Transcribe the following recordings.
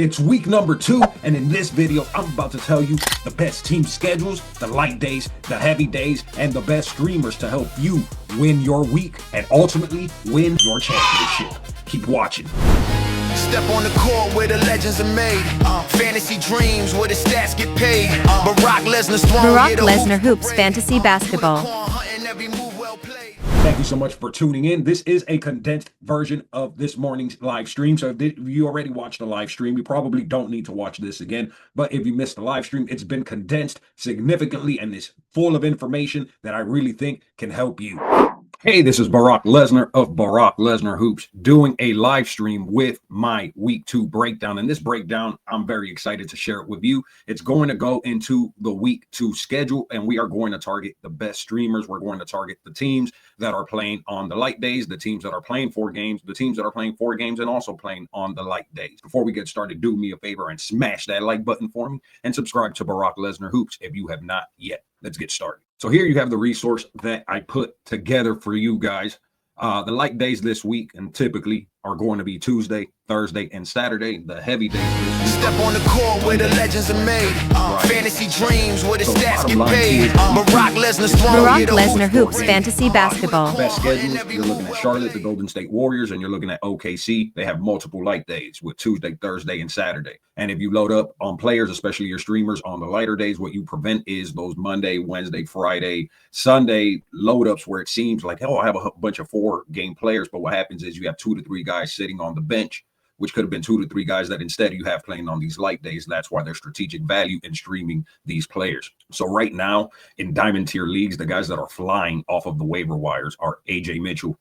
It's week number 2, and in this video, I'm about to tell you the best team schedules, the light days, the heavy days, and the best streamers to help you win your week and ultimately win your championship. Keep watching. Step on the court where the legends are made. Fantasy dreams where the stats get paid. Barack Lesnar Hoops Fantasy Basketball. Thank you so much for tuning in. This is a condensed version of this morning's live stream. So if you already watched the live stream, you probably don't need to watch this again. But if you missed the live stream, it's been condensed significantly and is full of information that I really think can help you. Hey, this is Barack Lesnar of Barack Lesnar Hoops doing a live stream with my week 2 breakdown. And this breakdown, I'm very excited to share it with you. It's going to go into the week 2 schedule, and we are going to target the best streamers. We're going to target the teams that are playing on the light days, the teams that are playing 4 games, the teams that are playing 4 games and also playing on the light days. Before we get started, do me a favor and smash that like button for me and subscribe to Barack Lesnar Hoops if you have not yet. Let's get started. So here you have the resource that I put together for you guys. The light days this week and typically are going to be Tuesday, Thursday, and Saturday. The heavy days this week. Step on the court where the legends are made. Fantasy dreams where the stats get paid. Barack Lesnar Hoops Fantasy Basketball. Best schedules, you're looking at Charlotte, the Golden State Warriors, and you're looking at OKC. They have multiple light days with Tuesday, Thursday, and Saturday. And if you load up on players, especially your streamers on the lighter days, what you prevent is those Monday, Wednesday, Friday, Sunday load ups where it seems like, oh, I have a bunch of 4-game players. But what happens is you have 2 to 3 guys sitting on the bench, which could have been 2 to 3 guys that instead you have playing on these light days. That's why there's strategic value in streaming these players. So right now in diamond tier leagues, the guys that are flying off of the waiver wires are Ajay Mitchell.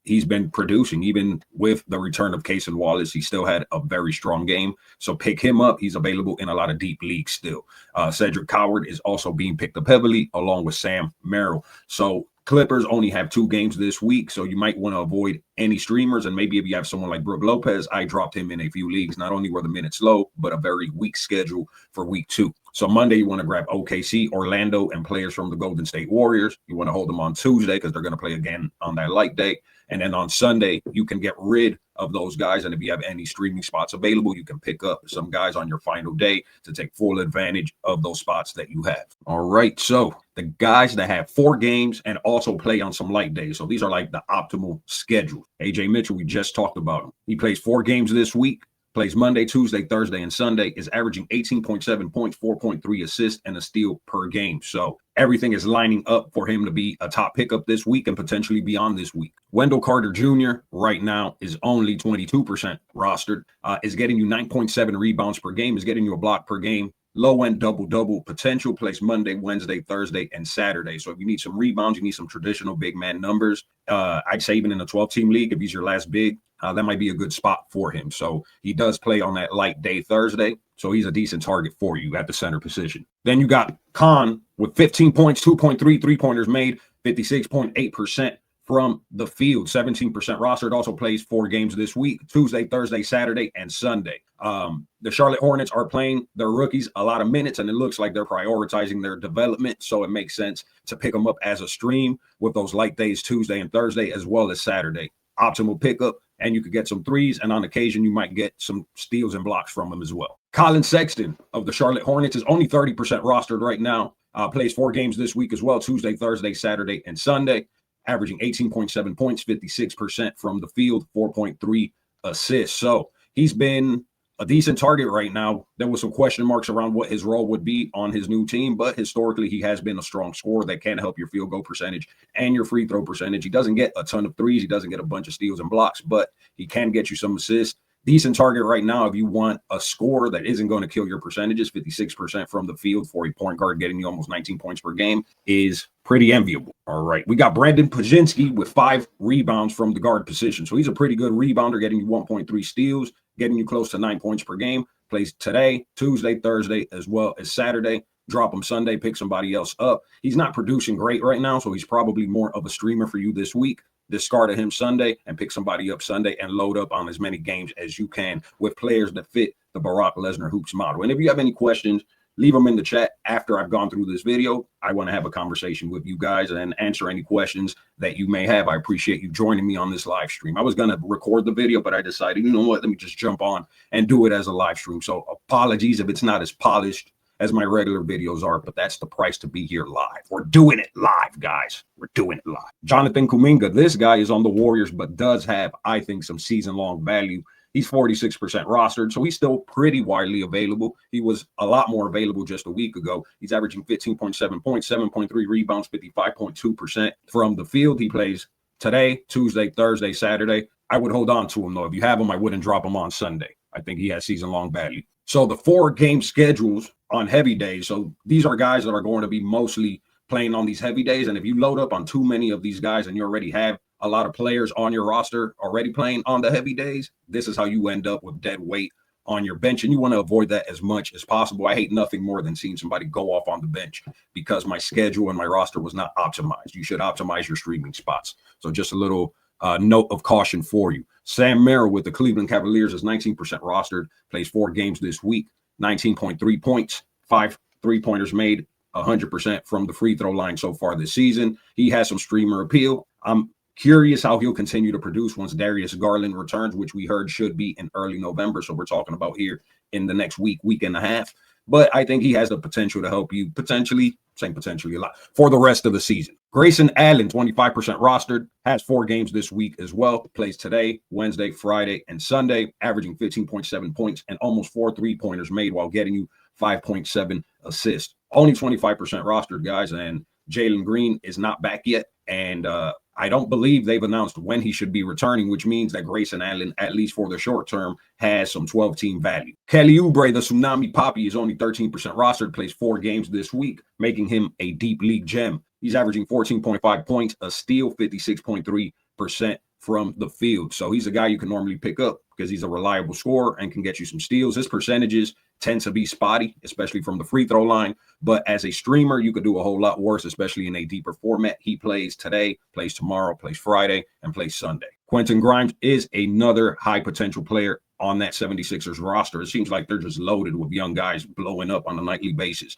He's been producing even with the return of Case and Wallace. He still had a very strong game. So pick him up. He's available in a lot of deep leagues still. Cedric is also being picked up heavily along with Sam Merrill. So Clippers only have 2 games this week, so you might want to avoid any streamers. And maybe if you have someone like Brook Lopez, I dropped him in a few leagues. Not only were the minutes low, but a very weak schedule for week 2. So Monday, you want to grab OKC, Orlando, and players from the Golden State Warriors. You want to hold them on Tuesday because they're going to play again on that light day. And then on Sunday, you can get rid of those guys. And if you have any streaming spots available, you can pick up some guys on your final day to take full advantage of those spots that you have. All right. So the guys that have 4 games and also play on some light days. So these are like the optimal schedule. Ajay Mitchell, we just talked about him. He plays 4 games this week. Plays Monday, Tuesday, Thursday, and Sunday, is averaging 18.7 points, 4.3 assists, and a steal per game. So everything is lining up for him to be a top pickup this week and potentially beyond this week. Wendell Carter Jr. right now is only 22% rostered, is getting you 9.7 rebounds per game, is getting you a block per game. Low-end double-double potential, plays Monday, Wednesday, Thursday, and Saturday. So if you need some rebounds, you need some traditional big man numbers. I'd say even in a 12-team league, if he's your last big, that might be a good spot for him. So he does play on that light day Thursday. So he's a decent target for you at the center position. Then you got Con with 15 points, 2.3 3-pointers made, 56.8% from the field, 17% rostered, also plays 4 games this week, Tuesday, Thursday, Saturday, and Sunday. The Charlotte Hornets are playing their rookies a lot of minutes, and it looks like they're prioritizing their development. So it makes sense to pick them up as a stream with those light days, Tuesday and Thursday, as well as Saturday. Optimal pickup, and you could get some threes, and on occasion, you might get some steals and blocks from them as well. Colin Sexton of the Charlotte Hornets is only 30% rostered right now. Plays 4 games this week as well, Tuesday, Thursday, Saturday, and Sunday. Averaging 18.7 points, 56% from the field, 4.3 assists. So he's been a decent target right now. There was some question marks around what his role would be on his new team, but historically he has been a strong scorer that can help your field goal percentage and your free throw percentage. He doesn't get a ton of threes. He doesn't get a bunch of steals and blocks, but he can get you some assists. Decent target right now if you want a scorer that isn't going to kill your percentages. 56% from the field for a point guard getting you almost 19 points per game is pretty enviable. All right. We got Podziemski with 5 rebounds from the guard position. So he's a pretty good rebounder, getting you 1.3 steals, getting you close to 9 points per game. Plays today, Tuesday, Thursday, as well as Saturday. Drop him Sunday, pick somebody else up. He's not producing great right now, so he's probably more of a streamer for you this week. Discard him Sunday and pick somebody up Sunday and load up on as many games as you can with players that fit the Barack Lesnar Hoops model. And if you have any questions, leave them in the chat after I've gone through this video. I want to have a conversation with you guys and answer any questions that you may have. I appreciate you joining me on this live stream. I was going to record the video, but I decided, you know what, let me just jump on and do it as a live stream. So apologies if it's not as polished as my regular videos are, but that's the price to be here live. We're doing it live, guys. We're doing it live. Jonathan Kuminga, this guy is on the Warriors, but does have, I think, some season-long value. He's 46% rostered, so he's still pretty widely available. He was a lot more available just a week ago. He's averaging 15.7 points, 7.3 rebounds, 55.2% from the field. He plays today, Tuesday, Thursday, Saturday. I would hold on to him, though. If you have him, I wouldn't drop him on Sunday. I think he has season-long value. So the 4-game schedules on heavy days. So these are guys that are going to be mostly playing on these heavy days. And if you load up on too many of these guys and you already have a lot of players on your roster already playing on the heavy days, this is how you end up with dead weight on your bench. And you want to avoid that as much as possible. I hate nothing more than seeing somebody go off on the bench because my schedule and my roster was not optimized. You should optimize your streaming spots. So just a little note of caution for you. Sam Merrill with the Cleveland Cavaliers is 19% rostered, plays 4 games this week, 19.3 points, 5 3-pointers made, 100% from the free throw line so far this season. He has some streamer appeal. I'm curious how he'll continue to produce once Darius Garland returns, which we heard should be in early November. So we're talking about here in the next week and a half. But I think he has the potential to help you potentially a lot for the rest of the season. Grayson Allen, 25% rostered, has 4 games this week as well. Plays today, Wednesday, Friday, and Sunday, averaging 15.7 points and almost 4 3-pointers made while getting you 5.7 assists. Only 25% rostered, guys, and Jalen Green is not back yet. And I don't believe they've announced when he should be returning, which means that Grayson Allen, at least for the short term, has some 12-team value. Kelly Oubre, the Tsunami Poppy, is only 13% rostered, plays 4 games this week, making him a deep league gem. He's averaging 14.5 points, a steal, 56.3% from the field. So he's a guy you can normally pick up because he's a reliable scorer and can get you some steals. His percentages tend to be spotty, especially from the free throw line. But as a streamer, you could do a whole lot worse, especially in a deeper format. He plays today, plays tomorrow, plays Friday, and plays Sunday. Quentin Grimes is another high potential player on that 76ers roster. It seems like they're just loaded with young guys blowing up on a nightly basis.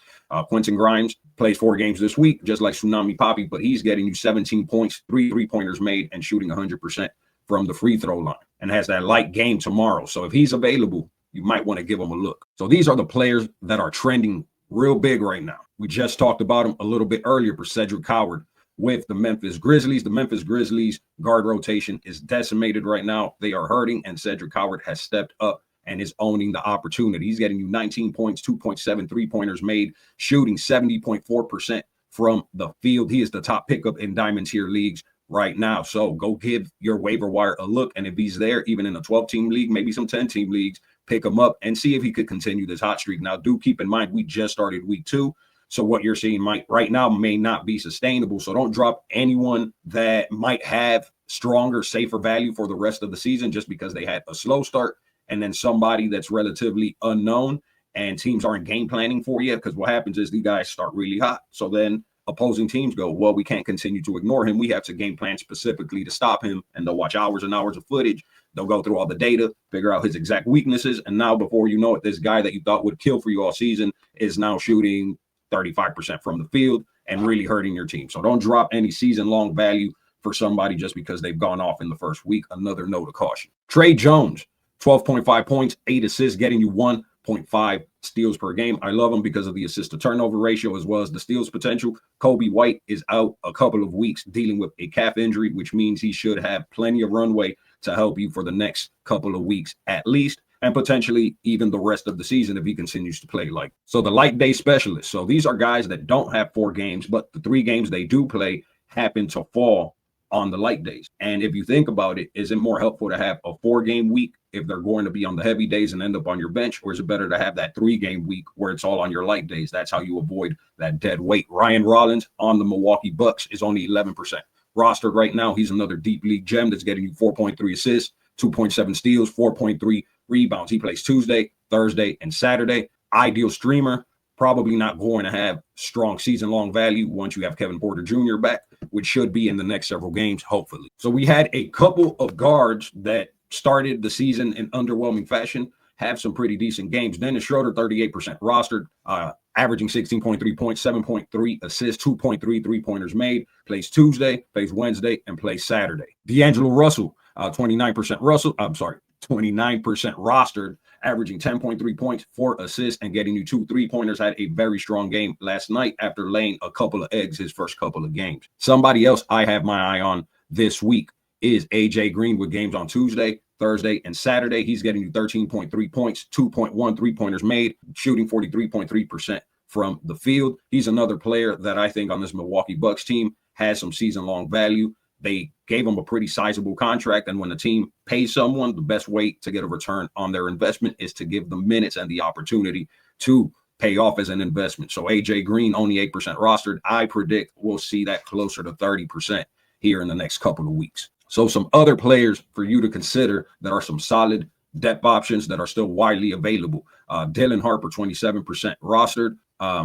Quentin Grimes plays 4 games this week, just like Tsunami Poppy, but he's getting you 17 points, 3 3-pointers made, and shooting 100% from the free throw line, and has that light game tomorrow. So if he's available, you might want to give him a look. So these are the players that are trending real big right now. We just talked about him a little bit earlier for Cedric Howard with the Memphis Grizzlies. The Memphis Grizzlies guard rotation is decimated right now. They are hurting, and Cedric Howard has stepped up and is owning the opportunity. He's getting you 19 points, 2.7 3-pointers made, shooting 70.4% from the field. He is the top pickup in Diamond Tier leagues right now. So go give your waiver wire a look. And if he's there, even in a 12-team league, maybe some 10-team leagues, pick him up and see if he could continue this hot streak. Now, do keep in mind, we just started week 2. So what you're seeing right now may not be sustainable. So don't drop anyone that might have stronger, safer value for the rest of the season just because they had a slow start, and then somebody that's relatively unknown and teams aren't game planning for you. Because what happens is these guys start really hot. So then opposing teams go, well, we can't continue to ignore him. We have to game plan specifically to stop him. And they'll watch hours and hours of footage. They'll go through all the data, figure out his exact weaknesses. And now before you know it, this guy that you thought would kill for you all season is now shooting 35% from the field and really hurting your team. So don't drop any season-long value for somebody just because they've gone off in the first week. Another note of caution. Trey Jones, 12.5 points, 8 assists, getting you 1.5 steals per game. I love him because of the assist-to-turnover ratio as well as the steals potential. Kobe White is out a couple of weeks dealing with a calf injury, which means he should have plenty of runway to help you for the next couple of weeks at least, and potentially even the rest of the season if he continues to play like. So the light day specialists. So these are guys that don't have 4 games, but the 3 games they do play happen to fall on the light days. And if you think about it, is it more helpful to have a 4-game week if they're going to be on the heavy days and end up on your bench? Or is it better to have that 3-game week where it's all on your light days? That's how you avoid that dead weight. Ryan Rollins on the Milwaukee Bucks is only 11% rostered right now. He's another deep league gem that's getting you 4.3 assists, 2.7 steals, 4.3 rebounds. He plays Tuesday, Thursday, and Saturday. Ideal streamer. Probably not going to have strong season-long value once you have Kevin Porter Jr. back, which should be in the next several games, hopefully. So we had a couple of guards that started the season in underwhelming fashion have some pretty decent games. Dennis Schroeder, 38% rostered, averaging 16.3 points, 7.3 assists, 2.3 3-pointers made. Plays Tuesday, plays Wednesday, and plays Saturday. D'Angelo Russell, 29% rostered, averaging 10.3 points, 4 assists, and getting you 2 3-pointers. Had a very strong game last night after laying a couple of eggs his first couple of games. Somebody else I have my eye on this week is Ajay Green with games on Tuesday, Thursday, and Saturday. He's getting you 13.3 points, 2.1 3-pointers made, shooting 43.3% from the field. He's another player that I think on this Milwaukee Bucks team has some season-long value. They gave him a pretty sizable contract, and when the team pays someone, the best way to get a return on their investment is to give them minutes and the opportunity to pay off as an investment. So Ajay Green, only 8% rostered. I predict we'll see that closer to 30% here in the next couple of weeks. So some other players for you to consider that are some solid depth options that are still widely available. Dylan Harper, 27% rostered,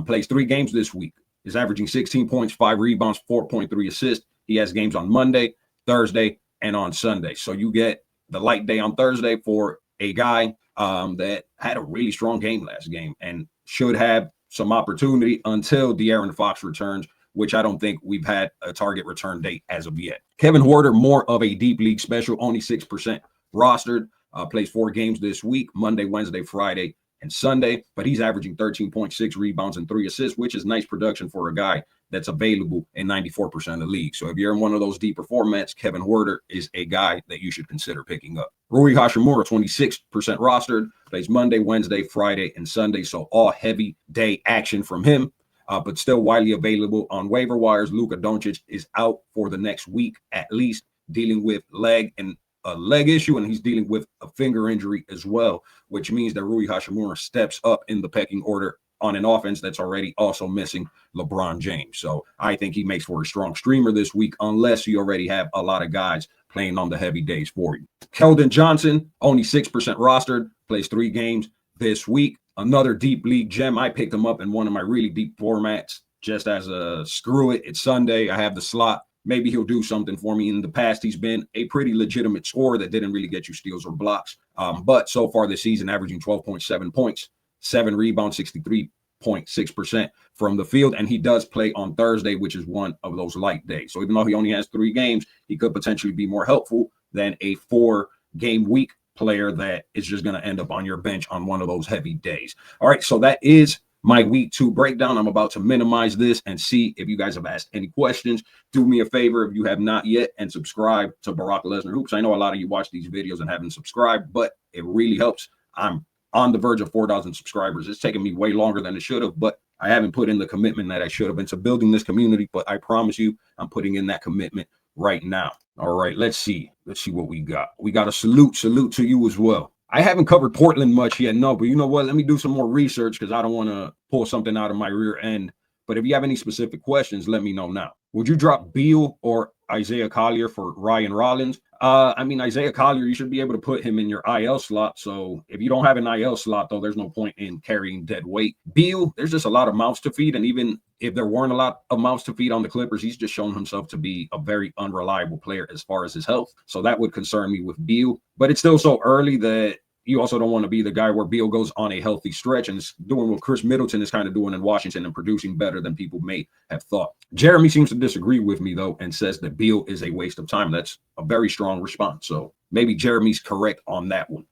plays 3 games this week. Is averaging 16 points, 5 rebounds, 4.3 assists. He has games on Monday, Thursday, and on Sunday. So you get the light day on Thursday for a guy that had a really strong game last game and should have some opportunity until De'Aaron Fox returns, which I don't think we've had a target return date as of yet. Kevin Huerter, more of a deep league special, only 6% rostered, plays 4 games this week, Monday, Wednesday, Friday, and Sunday, but he's averaging 13.6 rebounds and 3 assists, which is nice production for a guy that's available in 94% of the league. So if you're in one of those deeper formats, Kevin Huerter is a guy that you should consider picking up. Rui Hachimura, 26% rostered, plays Monday, Wednesday, Friday, and Sunday, so all heavy day action from him. But still widely available on waiver wires. Luka Doncic is out for the next week at least, dealing with a leg issue, and he's dealing with a finger injury as well, which means that Rui Hachimura steps up in the pecking order on an offense that's already also missing LeBron James. So I think he makes for a strong streamer this week, unless you already have a lot of guys playing on the heavy days for you. Keldon Johnson, only 6% rostered, plays 3 games this week. Another deep league gem. I picked him up in one of my really deep formats just as a screw it. It's Sunday. I have the slot. Maybe he'll do something for me. In the past, he's been a pretty legitimate scorer that didn't really get you steals or blocks. But so far this season, averaging 12.7 points, 7 rebounds, 63.6% from the field. And he does play on Thursday, which is one of those light days. So even though he only has 3 games, he could potentially be more helpful than a 4-game week player that is just going to end up on your bench on one of those heavy days. All right, so that is my week 2 breakdown. I'm about to minimize this and see if you guys have asked any questions. Do me a favor if you have not yet and subscribe to Barack Lesnar Hoops. I know a lot of you watch these videos and haven't subscribed, but it really helps. I'm on the verge of 4,000 subscribers. It's taken me way longer than it should have, but I haven't put in the commitment that I should have into building this community. But I promise you, I'm putting in that commitment right now. All right, let's see what we got. We got a salute to you as well. I haven't covered Portland much yet, no, but you know what? Let me do some more research because I don't want to pull something out of my rear end. But if you have any specific questions, let me know now. Would you drop Beal or Isaiah Collier for Ryan Rollins? I mean, Isaiah Collier, you should be able to put him in your IL slot. So if you don't have an IL slot, though, there's no point in carrying dead weight. Beal, there's just a lot of mouths to feed. And even if there weren't a lot of mouths to feed on the Clippers, he's just shown himself to be a very unreliable player as far as his health. So that would concern me with Beal. But it's still so early that you also don't want to be the guy where Beal goes on a healthy stretch and is doing what Chris Middleton is kind of doing in Washington and producing better than people may have thought. Jeremy seems to disagree with me, though, and says that Beal is a waste of time. That's a very strong response. So maybe Jeremy's correct on that one.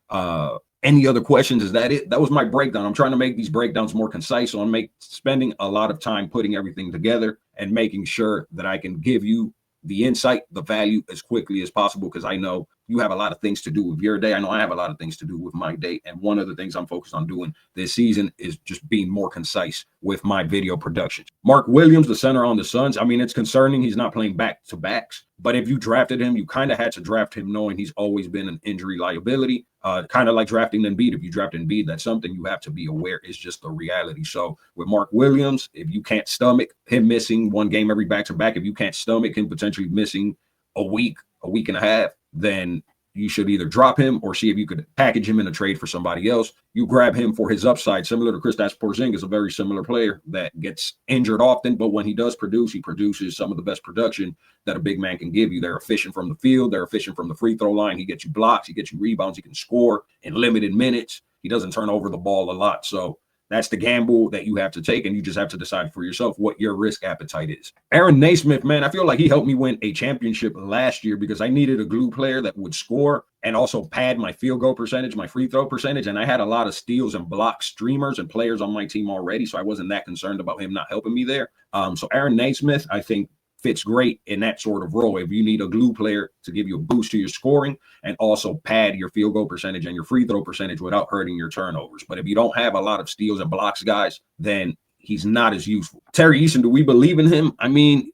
Any other questions? Is that it? That was my breakdown. I'm trying to make these breakdowns more concise. So I'm spending a lot of time putting everything together and making sure that I can give you the insight, the value as quickly as possible, because I know you have a lot of things to do with your day. I know I have a lot of things to do with my day. And one of the things I'm focused on doing this season is just being more concise with my video productions. Mark Williams, the center on the Suns. I mean, it's concerning. He's not playing back-to-backs. But if you drafted him, you kind of had to draft him knowing he's always been an injury liability. Kind of like drafting Embiid. If you draft Embiid, that's something you have to be aware is just the reality. So with Mark Williams, if you can't stomach him missing 1 game every back-to-back, if you can't stomach him potentially missing a week and a half, then you should either drop him or see if you could package him in a trade for somebody else. You grab him for his upside, similar to Kristaps Porzingis, a very similar player that gets injured often, but when he does produce, he produces some of the best production that a big man can give you. They're efficient from the field. They're efficient from the free throw line. He gets you blocks. He gets you rebounds. He can score in limited minutes. He doesn't turn over the ball a lot. So that's the gamble that you have to take, and you just have to decide for yourself what your risk appetite is. Aaron Naismith, man, I feel like he helped me win a championship last year because I needed a glue player that would score and also pad my field goal percentage, my free throw percentage. And I had a lot of steals and block streamers and players on my team already, so I wasn't that concerned about him not helping me there. So Aaron Naismith, I think, fits great in that sort of role. If you need a glue player to give you a boost to your scoring and also pad your field goal percentage and your free throw percentage without hurting your turnovers. But if you don't have a lot of steals and blocks, guys, then he's not as useful. Terry Eason, do we believe in him? I mean,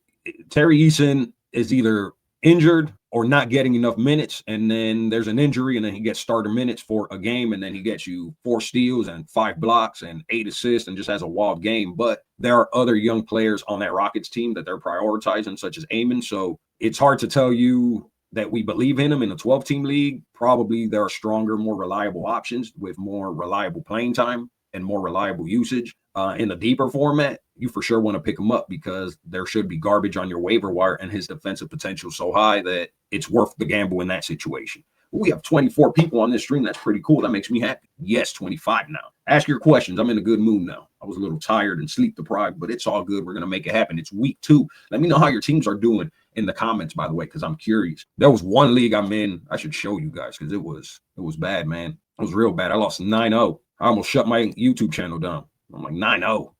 Terry Eason is either injured or not getting enough minutes, and then there's an injury, and then he gets starter minutes for a game, and then he gets you 4 steals and 5 blocks and 8 assists and just has a wild game. But there are other young players on that Rockets team that they're prioritizing, such as Amon. So it's hard to tell you that we believe in him in a 12-team league. Probably there are stronger, more reliable options with more reliable playing time and more reliable usage. In the deeper format, you for sure want to pick him up because there should be garbage on your waiver wire, and his defensive potential so high that it's worth the gamble in that situation. We have 24 people on this stream. That's pretty cool. That makes me happy. Yes, 25 now. Ask your questions. I'm in a good mood now. I was a little tired and sleep deprived, but it's all good. We're going to make it happen. It's week 2. Let me know how your teams are doing in the comments, by the way, because I'm curious. There was one league I'm in. I should show you guys because it was bad, man. It was real bad. I lost 9-0. I almost shut my YouTube channel down. I'm like 9-0.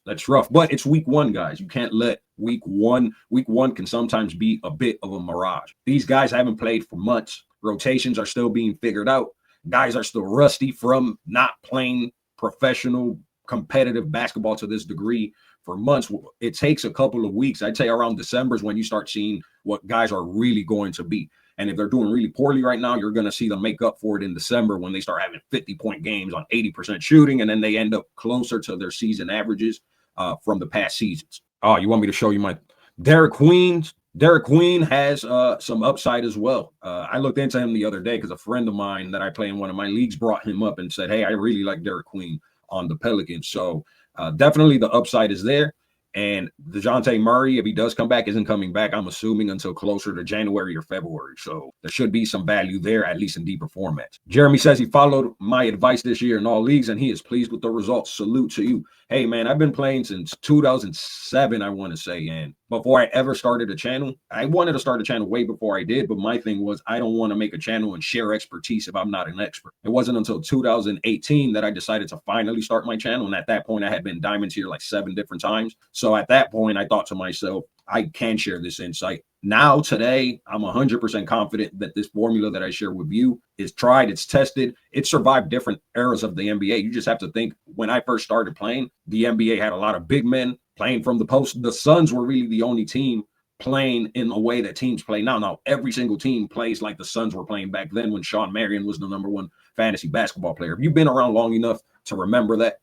That's rough. But it's week 1, guys. You can't let week one can sometimes be a bit of a mirage. These guys haven't played for months. Rotations are still being figured out. Guys are still rusty from not playing professional competitive basketball to this degree for months. It takes a couple of weeks. I'd say around December is when you start seeing what guys are really going to be. And if they're doing really poorly right now, you're going to see them make up for it in December when they start having 50-point games on 80% shooting, and then they end up closer to their season averages from the past seasons. Oh, you want me to show you my Derek Queen? Derek Queen has some upside as well. I looked into him the other day because a friend of mine that I play in one of my leagues brought him up and said, hey, I really like Derek Queen on the Pelicans. So definitely the upside is there. And DeJounte Murray, if he does come back, isn't coming back, I'm assuming, until closer to January or February. So there should be some value there, at least in deeper formats. Jeremy says he followed my advice this year in all leagues, and he is pleased with the results. Salute to you. Hey, man, I've been playing since 2007, I want to say. And before I ever started a channel, I wanted to start a channel way before I did. But my thing was, I don't want to make a channel and share expertise if I'm not an expert. It wasn't until 2018 that I decided to finally start my channel. And at that point, I had been Diamond Tier like 7 different times. So at that point, I thought to myself, I can share this insight. Now, today, I'm 100% confident that this formula that I share with you is tried, it's tested, it survived different eras of the NBA. You just have to think, when I first started playing, the NBA had a lot of big men playing from the post. The Suns were really the only team playing in a way that teams play now. Now, every single team plays like the Suns were playing back then when Sean Marion was the #1 fantasy basketball player. If you've been around long enough to remember that,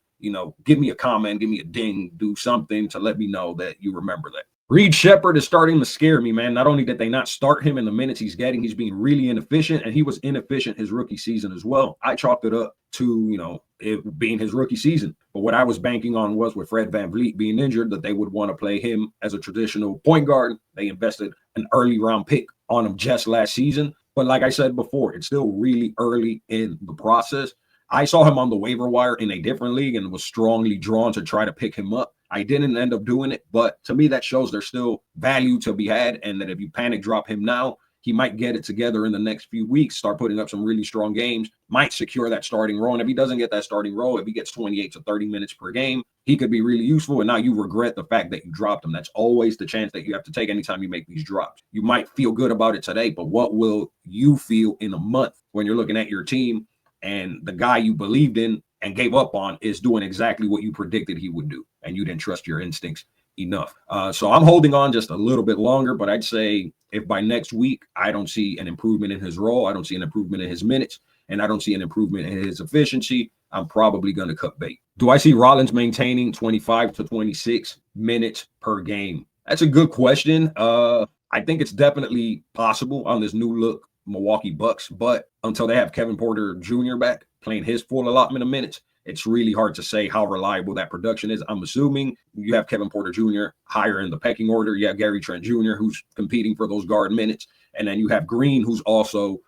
give me a comment, give me a ding, do something to let me know that you remember that. Reed Shepard is starting to scare me, man. Not only did they not start him in the minutes he's getting, he's being really inefficient, and he was inefficient his rookie season as well. I chalked it up to, it being his rookie season. But what I was banking on was with Fred VanVleet being injured, that they would want to play him as a traditional point guard. They invested an early round pick on him just last season. But like I said before, it's still really early in the process. I saw him on the waiver wire in a different league and was strongly drawn to try to pick him up. I didn't end up doing it, but to me, that shows there's still value to be had, and that if you panic drop him now, he might get it together in the next few weeks, start putting up some really strong games, might secure that starting role. And if he doesn't get that starting role, if he gets 28 to 30 minutes per game, he could be really useful. And now you regret the fact that you dropped him. That's always the chance that you have to take anytime you make these drops. You might feel good about it today, but what will you feel in a month when you're looking at your team and the guy you believed in and gave up on is doing exactly what you predicted he would do, and you didn't trust your instincts enough? So I'm holding on just a little bit longer, but I'd say if by next week I don't see an improvement in his role, I don't see an improvement in his minutes, and I don't see an improvement in his efficiency, I'm probably going to cut bait. Do I see Rollins maintaining 25 to 26 minutes per game? That's a good question. I think it's definitely possible on this new look Milwaukee Bucks, but until they have Kevin Porter Jr. back playing his full allotment of minutes, it's really hard to say how reliable that production is. I'm assuming you have Kevin Porter Jr. higher in the pecking order. You have Gary Trent Jr., who's competing for those guard minutes, and then you have Green, who's also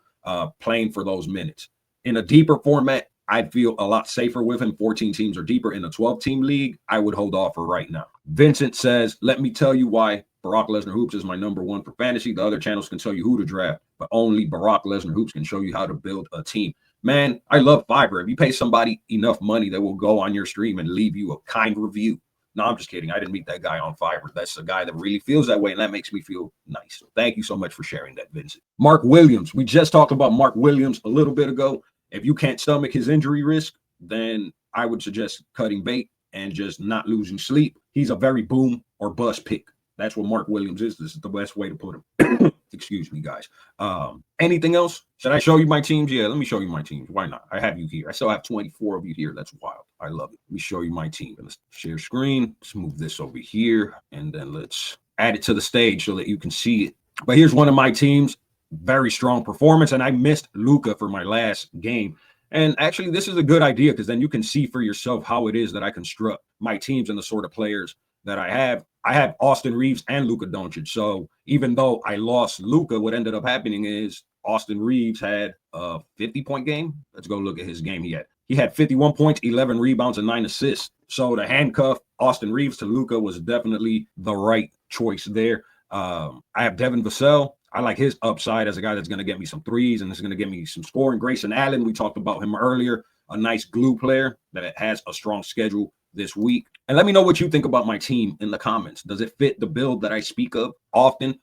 playing for those minutes. In a deeper format, I'd feel a lot safer with him. 14 teams or deeper in a 12-team league, I would hold off for right now. Vincent says, let me tell you why Barack Lesnar Hoops is my number one for fantasy. The other channels can tell you who to draft, but only Barack Lesnar Hoops can show you how to build a team. Man, I love Fiverr. If you pay somebody enough money, they will go on your stream and leave you a kind review. No, I'm just kidding. I didn't meet that guy on Fiverr. That's a guy that really feels that way, and that makes me feel nice. So thank you so much for sharing that, Vincent. Mark Williams. We just talked about Mark Williams a little bit ago. If you can't stomach his injury risk, then I would suggest cutting bait and just not losing sleep. He's a very boom or bust pick. That's what Mark Williams is. This is the best way to put him. Excuse me, guys. Anything else? Should I show you my teams? Yeah, let me show you my teams. Why not? I have you here. I still have 24 of you here. That's wild. I love it. Let me show you my team. Let's share screen. Let's move this over here, and then let's add it to the stage so that you can see it. But here's one of my teams. Very strong performance, and I missed Luka for my last game. And actually, this is a good idea because then you can see for yourself how it is that I construct my teams and the sort of players that I have. I have Austin Reeves and Luka Doncic. So even though I lost Luka, what ended up happening is Austin Reeves had a 50-point game. Let's go look at his game he had. He had 51 points, 11 rebounds, and 9 assists. So to handcuff Austin Reeves to Luka was definitely the right choice there. I have Devin Vassell. I like his upside as a guy that's going to get me some threes and is going to get me some scoring. Grayson Allen, we talked about him earlier, a nice glue player that has a strong schedule this week. And let me know what you think about my team in the comments. Does it fit the build that I speak of often?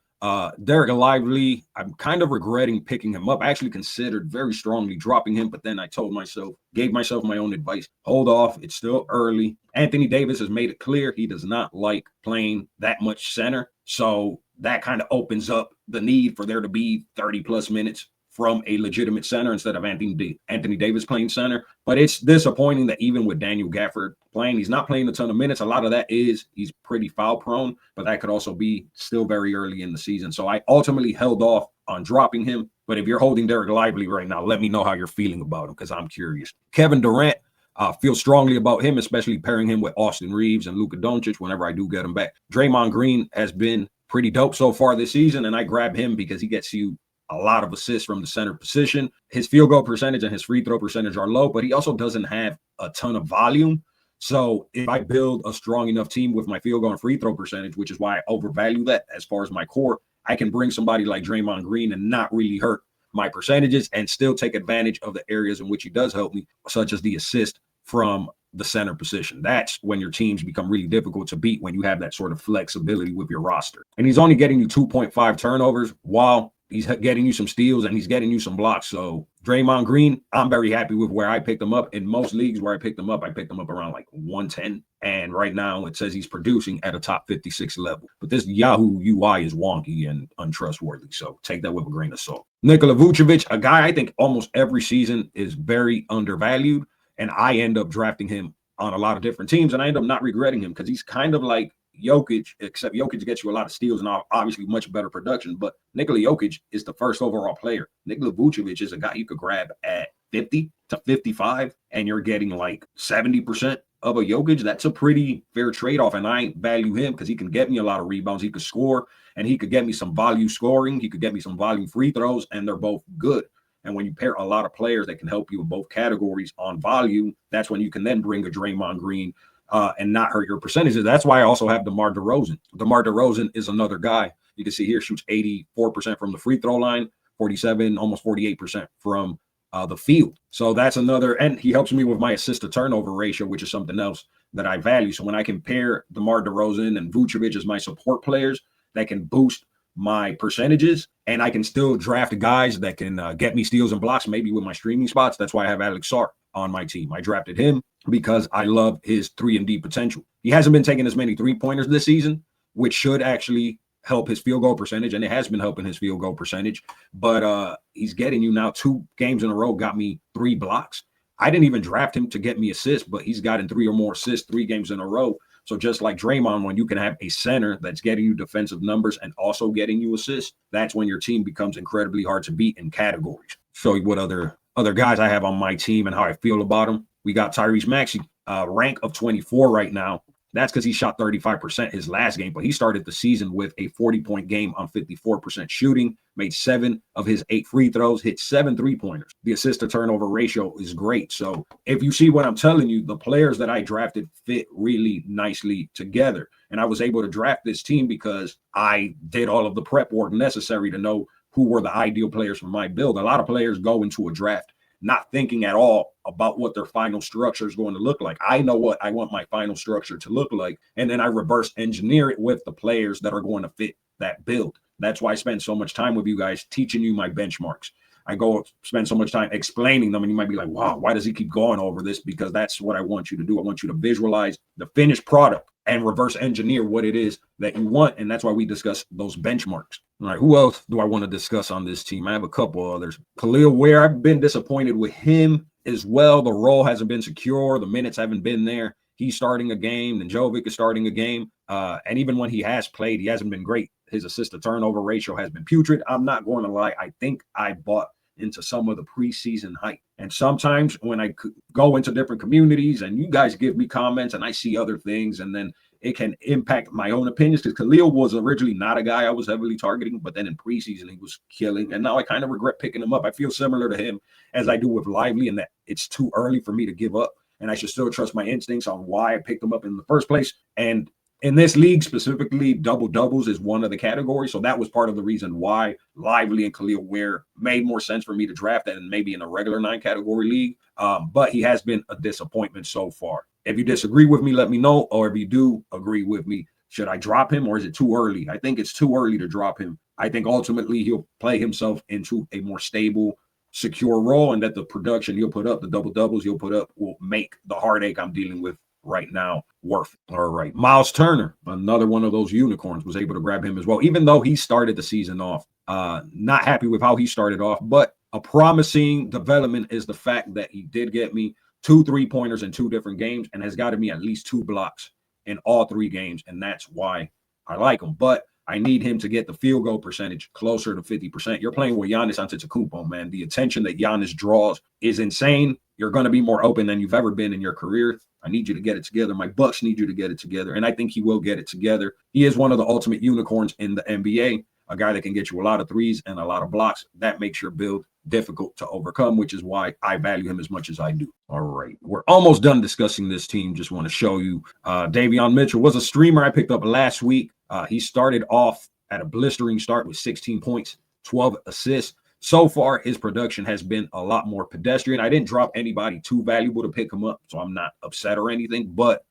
Derek Lively, I'm kind of regretting picking him up. I actually considered very strongly dropping him, but then I told myself, gave myself my own advice. Hold off. It's still early. Anthony Davis has made it clear he does not like playing that much center. So that kind of opens up the need for there to be 30 plus minutes from a legitimate center instead of Anthony Davis playing center. But it's disappointing that even with Daniel Gafford playing, he's not playing a ton of minutes. A lot of that is he's pretty foul prone, but that could also be still very early in the season. So I ultimately held off on dropping him. But if you're holding Derek Lively right now, let me know how you're feeling about him because I'm curious. Kevin Durant, feel strongly about him, especially pairing him with Austin Reeves and Luka Doncic whenever I do get him back. Draymond Green has been pretty dope so far this season, and I grab him because he gets you a lot of assists from the center position. His field goal percentage and his free throw percentage are low, but he also doesn't have a ton of volume. So if I build a strong enough team with my field goal and free throw percentage, which is why I overvalue that as far as my core, I can bring somebody like Draymond Green and not really hurt my percentages and still take advantage of the areas in which he does help me, such as the assist from the center position. That's when your teams become really difficult to beat, when you have that sort of flexibility with your roster. And he's only getting you 2.5 turnovers while he's getting you some steals and he's getting you some blocks. So Draymond Green, I'm very happy with where I picked him up. In most leagues where I picked him up around like 110. And right now it says he's producing at a top 56 level. But this Yahoo UI is wonky and untrustworthy. So take that with a grain of salt. Nikola Vucevic, a guy I think almost every season is very undervalued. And I end up drafting him on a lot of different teams. And I end up not regretting him because he's kind of like Jokic, except Jokic gets you a lot of steals and obviously much better production. But Nikola Jokic is the first overall player. Nikola Vucevic is a guy you could grab at 50 to 55, and you're getting like 70% of a Jokic. That's a pretty fair trade-off, and I value him because he can get me a lot of rebounds. He could score, and he could get me some volume scoring. He could get me some volume free throws, and they're both good. And when you pair a lot of players that can help you in both categories on volume, that's when you can then bring a Draymond Green and not hurt your percentages. That's why I also have DeMar DeRozan. DeMar DeRozan is another guy. You can see here shoots 84% from the free throw line, 47, almost 48% from the field. So that's another, and he helps me with my assist to turnover ratio, which is something else that I value. So when I compare DeMar DeRozan and Vucevic as my support players that can boost my percentages, and I can still draft guys that can get me steals and blocks, maybe with my streaming spots. That's why I have Alex Sarr on my team. I drafted him because I love his 3-and-D potential. He hasn't been taking as many three-pointers this season, which should actually help his field goal percentage, and it has been helping his field goal percentage. But he's getting you now 2 games in a row, got me 3 blocks. I didn't even draft him to get me assists, but he's gotten 3 or more assists 3 games in a row. So just like Draymond, when you can have a center that's getting you defensive numbers and also getting you assists, that's when your team becomes incredibly hard to beat in categories. Show you what other guys I have on my team and how I feel about them. We got Tyrese Maxey, rank of 24 right now. That's because he shot 35% his last game, but he started the season with a 40-point game on 54% shooting, made 7 of his 8 free throws, hit 7 3-pointers. The assist to turnover ratio is great. So if you see what I'm telling you, the players that I drafted fit really nicely together. And I was able to draft this team because I did all of the prep work necessary to know who were the ideal players for my build. A lot of players go into a draft not thinking at all about what their final structure is going to look like. I know what I want my final structure to look like, and then I reverse engineer it with the players that are going to fit that build. That's why I spend so much time with you guys teaching you my benchmarks. I go spend so much time explaining them, and you might be like, wow, why does he keep going over this? Because that's what I want you to do. I want you to visualize the finished product and reverse engineer what it is that you want. And that's why we discuss those benchmarks. All right, who else do I want to discuss on this team? I have a couple others. Khalil Ware, I've been disappointed with him as well. The role hasn't been secure. The minutes haven't been there. He's starting a game, and Jovic is starting a game. And even when he has played, he hasn't been great. His assist to turnover ratio has been putrid. I'm not going to lie. I think I bought into some of the preseason hype. And sometimes when I go into different communities and you guys give me comments and I see other things, and then it can impact my own opinions, because Khalil was originally not a guy I was heavily targeting, but then in preseason he was killing. And now I kind of regret picking him up. I feel similar to him as I do with Lively, in that it's too early for me to give up. And I should still trust my instincts on why I picked him up in the first place. And in this league specifically, double-doubles is one of the categories. So that was part of the reason why Lively and Khalil Ware made more sense for me to draft than maybe in a regular 9-category league. But he has been a disappointment so far. If you disagree with me, let me know. Or if you do agree with me, should I drop him or is it too early? I think it's too early to drop him. I think ultimately he'll play himself into a more stable, secure role, and that the production he'll put up, the double-doubles he'll put up, will make the heartache I'm dealing with right now worth it. All right. Miles Turner, another one of those unicorns, was able to grab him as well, even though he started the season off not happy with how he started off. But a promising development is the fact that he did get me 2 3-pointers in 2 different games and has gotten me at least 2 blocks in all 3 games. And that's why I like him. But I need him to get the field goal percentage closer to 50%. You're playing with Giannis Antetokounmpo, man. The attention that Giannis draws is insane. You're going to be more open than you've ever been in your career. I need you to get it together. My Bucks need you to get it together. And I think he will get it together. He is one of the ultimate unicorns in the NBA, a guy that can get you a lot of threes and a lot of blocks. That makes your build difficult to overcome, which is why I value him as much as I do. All right. We're almost done discussing this team. Just want to show you Davion Mitchell was a streamer I picked up last week. He started off at a blistering start with 16 points, 12 assists. So far, his production has been a lot more pedestrian. I didn't drop anybody too valuable to pick him up, so I'm not upset or anything. But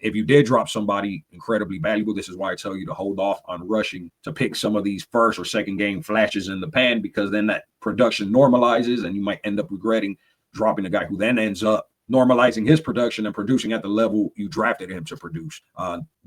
if you did drop somebody incredibly valuable, this is why I tell you to hold off on rushing to pick some of these first or second game flashes in the pan, because then that production normalizes and you might end up regretting dropping a guy who then ends up normalizing his production and producing at the level you drafted him to produce.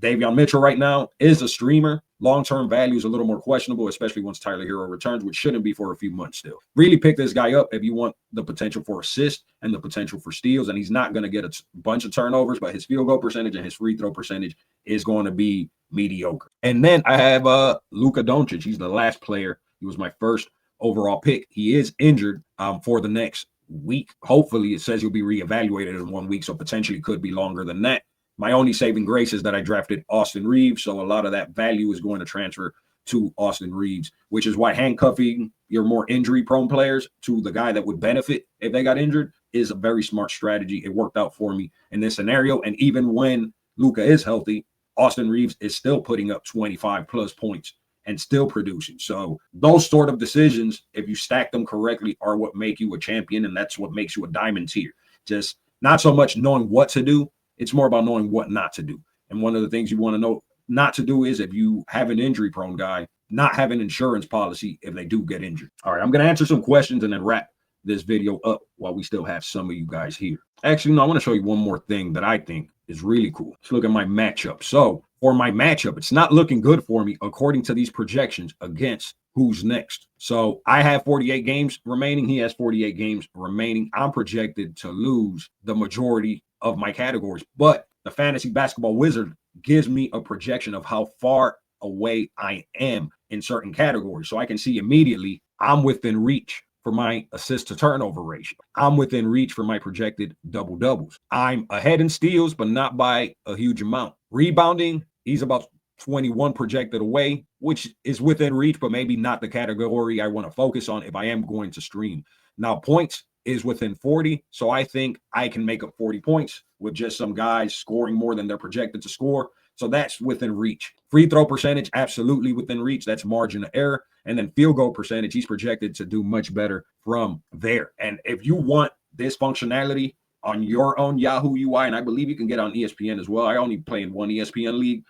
Davion Mitchell right now is a streamer. Long-term value is a little more questionable, especially once Tyler Hero returns, which shouldn't be for a few months still. Really pick this guy up if you want the potential for assists and the potential for steals, and he's not going to get a bunch of turnovers, but his field goal percentage and his free throw percentage is going to be mediocre. And then I have Luka Doncic. He's the last player. He was my first overall pick. He is injured for the next week. Hopefully, it says he'll be reevaluated in 1 week, so potentially could be longer than that. My only saving grace is that I drafted Austin Reeves, so a lot of that value is going to transfer to Austin Reeves, which is why handcuffing your more injury-prone players to the guy that would benefit if they got injured is a very smart strategy. It worked out for me in this scenario, and even when Luka is healthy, Austin Reeves is still putting up 25-plus points and still producing. So those sort of decisions, if you stack them correctly, are what make you a champion, and that's what makes you a diamond tier. Just not so much knowing what to do, it's more about knowing what not to do. And one of the things you want to know not to do is, if you have an injury-prone guy, not have an insurance policy if they do get injured. All right, I'm going to answer some questions and then wrap this video up while we still have some of you guys here. Actually, no, I want to show you one more thing that I think is really cool. Let's look at my matchup. So for my matchup, it's not looking good for me according to these projections against who's next. So I have 48 games remaining. He has 48 games remaining. I'm projected to lose the majority of my categories, but the fantasy basketball wizard gives me a projection of how far away I am in certain categories. So I can see immediately I'm within reach for my assist to turnover ratio. I'm within reach for my projected double doubles. I'm ahead in steals, but not by a huge amount. Rebounding, he's about 21 projected away, which is within reach, but maybe not the category I want to focus on if I am going to stream. Now, points is within 40, so I think I can make up 40 points with just some guys scoring more than they're projected to score. So that's within reach. Free throw percentage, absolutely within reach. That's margin of error. And then field goal percentage, he's projected to do much better from there. And if you want this functionality on your own Yahoo UI, and I believe you can get on ESPN as well. I only play in one ESPN league.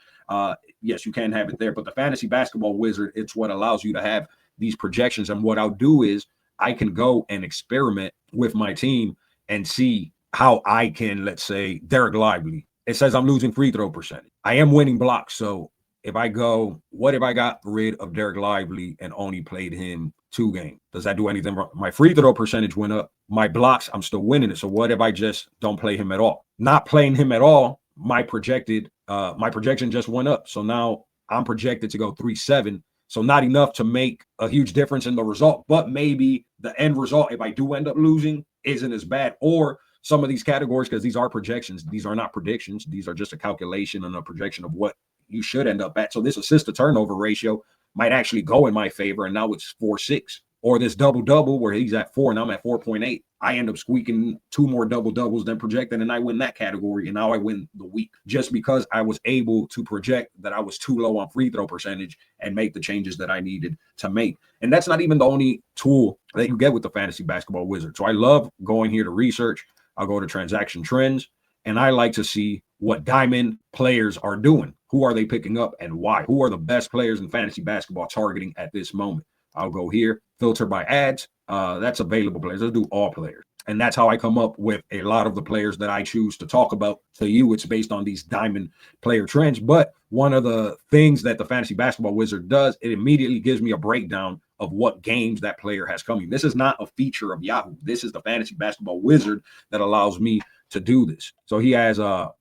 Yes, you can have it there. But the Fantasy Basketball Wizard, it's what allows you to have these projections. And what I'll do is I can go and experiment with my team and see how I can, let's say, Derek Lively. It says I'm losing free throw percentage. I am winning blocks. So if I go, what if I got rid of Derek Lively and only played him 2 games? Does that do anything wrong? My free throw percentage went up. My blocks, I'm still winning it. So what if I just don't play him at all? Not playing him at all, my projection just went up. So now I'm projected to go 3-7. So not enough to make a huge difference in the result, but maybe the end result, if I do end up losing, isn't as bad. Or some of these categories, because these are projections, these are not predictions. These are just a calculation and a projection of what you should end up at. So this assist to turnover ratio might actually go in my favor, and now it's 4.6. Or this double-double where he's at 4 and I'm at 4.8. I end up squeaking 2 more double-doubles than projected, and I win that category, and now I win the week just because I was able to project that I was too low on free throw percentage and make the changes that I needed to make. And that's not even the only tool that you get with the Fantasy Basketball Wizard. So I love going here to research. I'll go to transaction trends, and I like to see what diamond players are doing. Who are they picking up and why? Who are the best players in fantasy basketball targeting at this moment? I'll go here, filter by ads. That's available players. Let's do all players. And that's how I come up with a lot of the players that I choose to talk about to you. It's based on these diamond player trends. But one of the things that the Fantasy Basketball Wizard does, it immediately gives me a breakdown of what games that player has coming. This is not a feature of Yahoo. This is the Fantasy Basketball Wizard that allows me to do this. So he has 4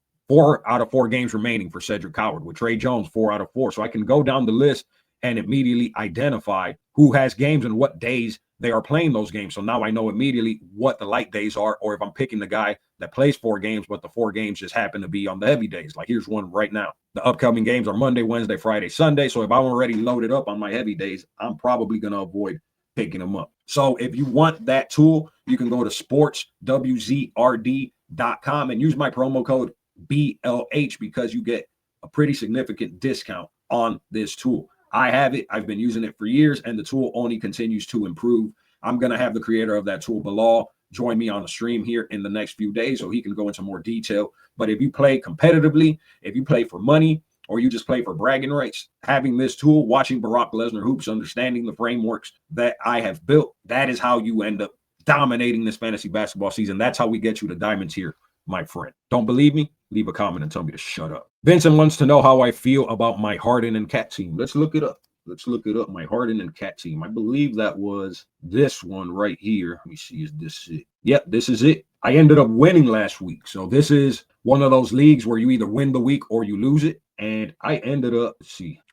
out of 4 games remaining for Cedric Howard. With Trey Jones, 4 out of 4. So I can go down the list and immediately identify who has games and what days they are playing those games. So now I know immediately what the light days are, or if I'm picking the guy that plays 4 games, but the 4 games just happen to be on the heavy days. Like here's one right now. The upcoming games are Monday, Wednesday, Friday, Sunday. So if I'm already loaded up on my heavy days, I'm probably going to avoid picking them up. So if you want that tool, you can go to sportswzrd.com and use my promo code BLH because you get a pretty significant discount on this tool. I have it. I've been using it for years, and the tool only continues to improve. I'm going to have the creator of that tool, Bilal, join me on the stream here in the next few days so he can go into more detail. But if you play competitively, if you play for money, or you just play for bragging rights, having this tool, watching Barack Lesnar Hoops, understanding the frameworks that I have built, that is how you end up dominating this fantasy basketball season. That's how we get you to diamonds here, my friend. Don't believe me? Leave a comment and tell me to shut up. Vincent wants to know how I feel about my Harden and Cat team. Let's look it up. Let's look it up. My Harden and Cat team. I believe that was this one right here. Let me see. Is this it? Yep, this is it. I ended up winning last week. So this is one of those leagues where you either win the week or you lose it. And I ended up,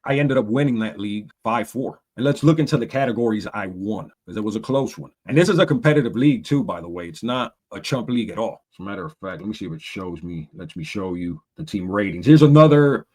I ended up winning that league 5-4. And let's look into the categories I won, because it was a close one. And this is a competitive league too, by the way. It's not a chump league at all. As a matter of fact, let me see if it shows me. Lets me show you the team ratings. Here's another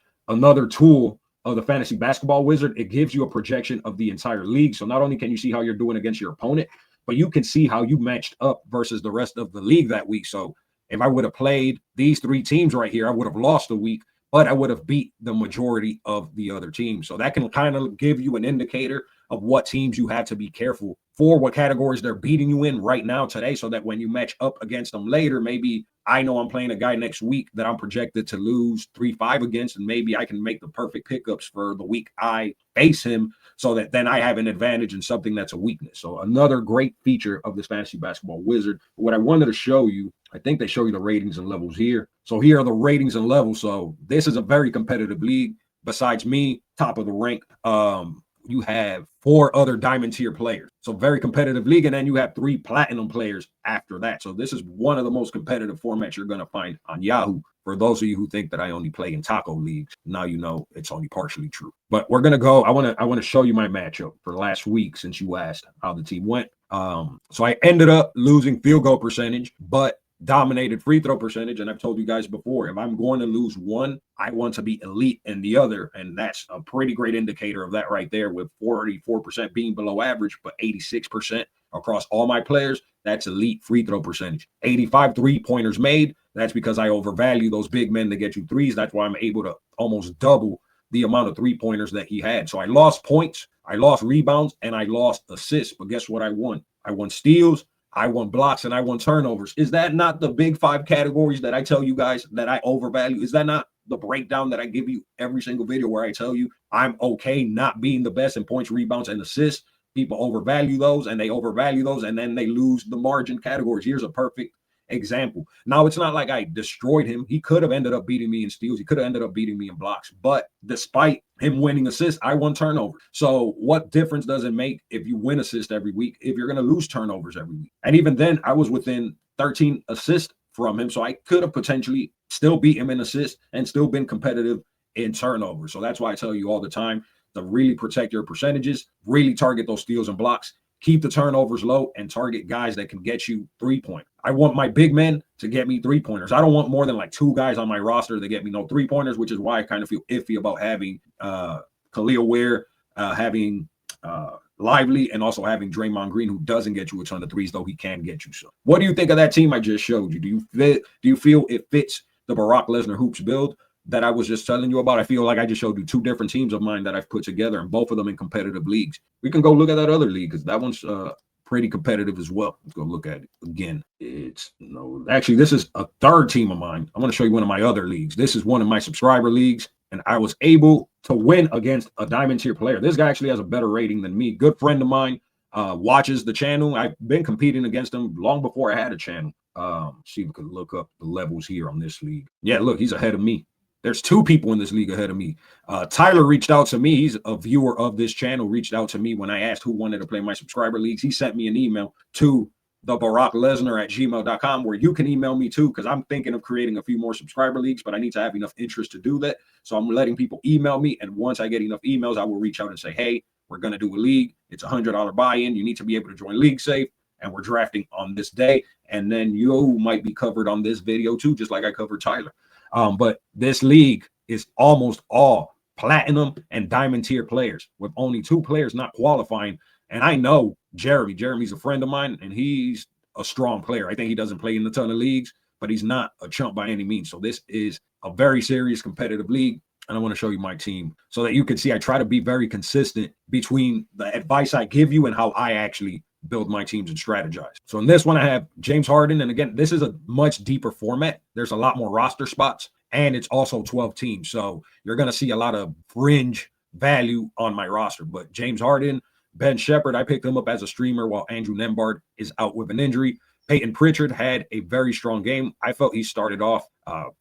tool of the Fantasy Basketball Wizard. It gives you a projection of the entire league. So not only can you see how you're doing against your opponent, but you can see how you matched up versus the rest of the league that week. So if I would have played these 3 teams right here, I would have lost a week, but I would have beat the majority of the other teams. So that can kind of give you an indicator of what teams you have to be careful for, what categories they're beating you in right now today, so that when you match up against them later, maybe I know I'm playing a guy next week that I'm projected to lose 3-5 against, and maybe I can make the perfect pickups for the week I face him, so that then I have an advantage in something that's a weakness. So another great feature of this Fantasy Basketball Wizard. What I wanted to show you, I think they show you the ratings and levels here. So here are the ratings and levels. So this is a very competitive league. Besides me, top of the rank, you have 4 other diamond tier players. So very competitive league. And then you have 3 platinum players after that. So this is one of the most competitive formats you're going to find on Yahoo. For those of you who think that I only play in taco leagues, now you know it's only partially true. But we're going to go. I want to show you my matchup for last week, since you asked how the team went. So I ended up losing field goal percentage, but dominated free throw percentage. And I've told you guys before, if I'm going to lose one, I want to be elite in the other. And that's a pretty great indicator of that right there, with 44% being below average, but 86% across all my players. That's elite free throw percentage. 85 3-pointers made. That's because I overvalue those big men to get you threes. That's why I'm able to almost double the amount of 3-pointers that he had. So I lost points, I lost rebounds, and I lost assists. But guess what I won? I won steals, I won blocks, and I won turnovers. Is that not the big 5 categories that I tell you guys that I overvalue? Is that not the breakdown that I give you every single video where I tell you I'm okay not being the best in points, rebounds, and assists? People overvalue those, and they overvalue those, and then they lose the margin categories. Here's a perfect example. Now, it's not like I destroyed him. He could have ended up beating me in steals. He could have ended up beating me in blocks. But despite him winning assists, I won turnovers. So what difference does it make if you win assists every week if you're going to lose turnovers every week? And even then, I was within 13 assists from him. So I could have potentially still beat him in assists and still been competitive in turnovers. So that's why I tell you all the time to really protect your percentages, really target those steals and blocks, keep the turnovers low, and target guys that can get you 3-point. I want my big men to get me 3-pointers. I don't want more than like 2 guys on my roster to get me no 3-pointers, which is why I kind of feel iffy about having Khalil Ware, having Lively, and also having Draymond Green, who doesn't get you a ton of threes, though he can get you some. What do you think of that team I just showed you? Do you feel it fits the Barack Lesnar Hoops build that I was just telling you about? I feel like I just showed you 2 different teams of mine that I've put together, and both of them in competitive leagues. We can go look at that other league because that one's pretty competitive as well. Let's go look at it again. Actually, this is a 3rd team of mine. I want to show you one of my other leagues. This is one of my subscriber leagues, and I was able to win against a diamond tier player. This guy actually has a better rating than me. Good friend of mine, watches the channel. I've been competing against him long before I had a channel. See if we can look up the levels here on this league. Yeah, look, he's ahead of me. There's 2 people in this league ahead of me. Tyler reached out to me. He's a viewer of this channel, reached out to me when I asked who wanted to play my subscriber leagues. He sent me an email to thebaracklesnar@gmail.com, where you can email me too, because I'm thinking of creating a few more subscriber leagues, but I need to have enough interest to do that. So I'm letting people email me, and once I get enough emails, I will reach out and say, hey, we're going to do a league. It's a $100 buy-in. You need to be able to join League Safe, and we're drafting on this day. And then you might be covered on this video too, just like I covered Tyler. But this league is almost all platinum and diamond tier players, with only 2 players not qualifying. And I know Jeremy's a friend of mine, and he's a strong player. I think he doesn't play in a ton of leagues, but he's not a chump by any means. So this is a very serious competitive league. And I want to show you my team so that you can see I try to be very consistent between the advice I give you and how I actually build my teams and strategize. So in this one, I have James Harden. And again, this is a much deeper format. There's a lot more roster spots, and it's also 12 teams. So you're going to see a lot of fringe value on my roster. But James Harden, Ben Shepherd, I picked him up as a streamer while Andrew Nembhard is out with an injury. Peyton Pritchard had a very strong game. I felt he started off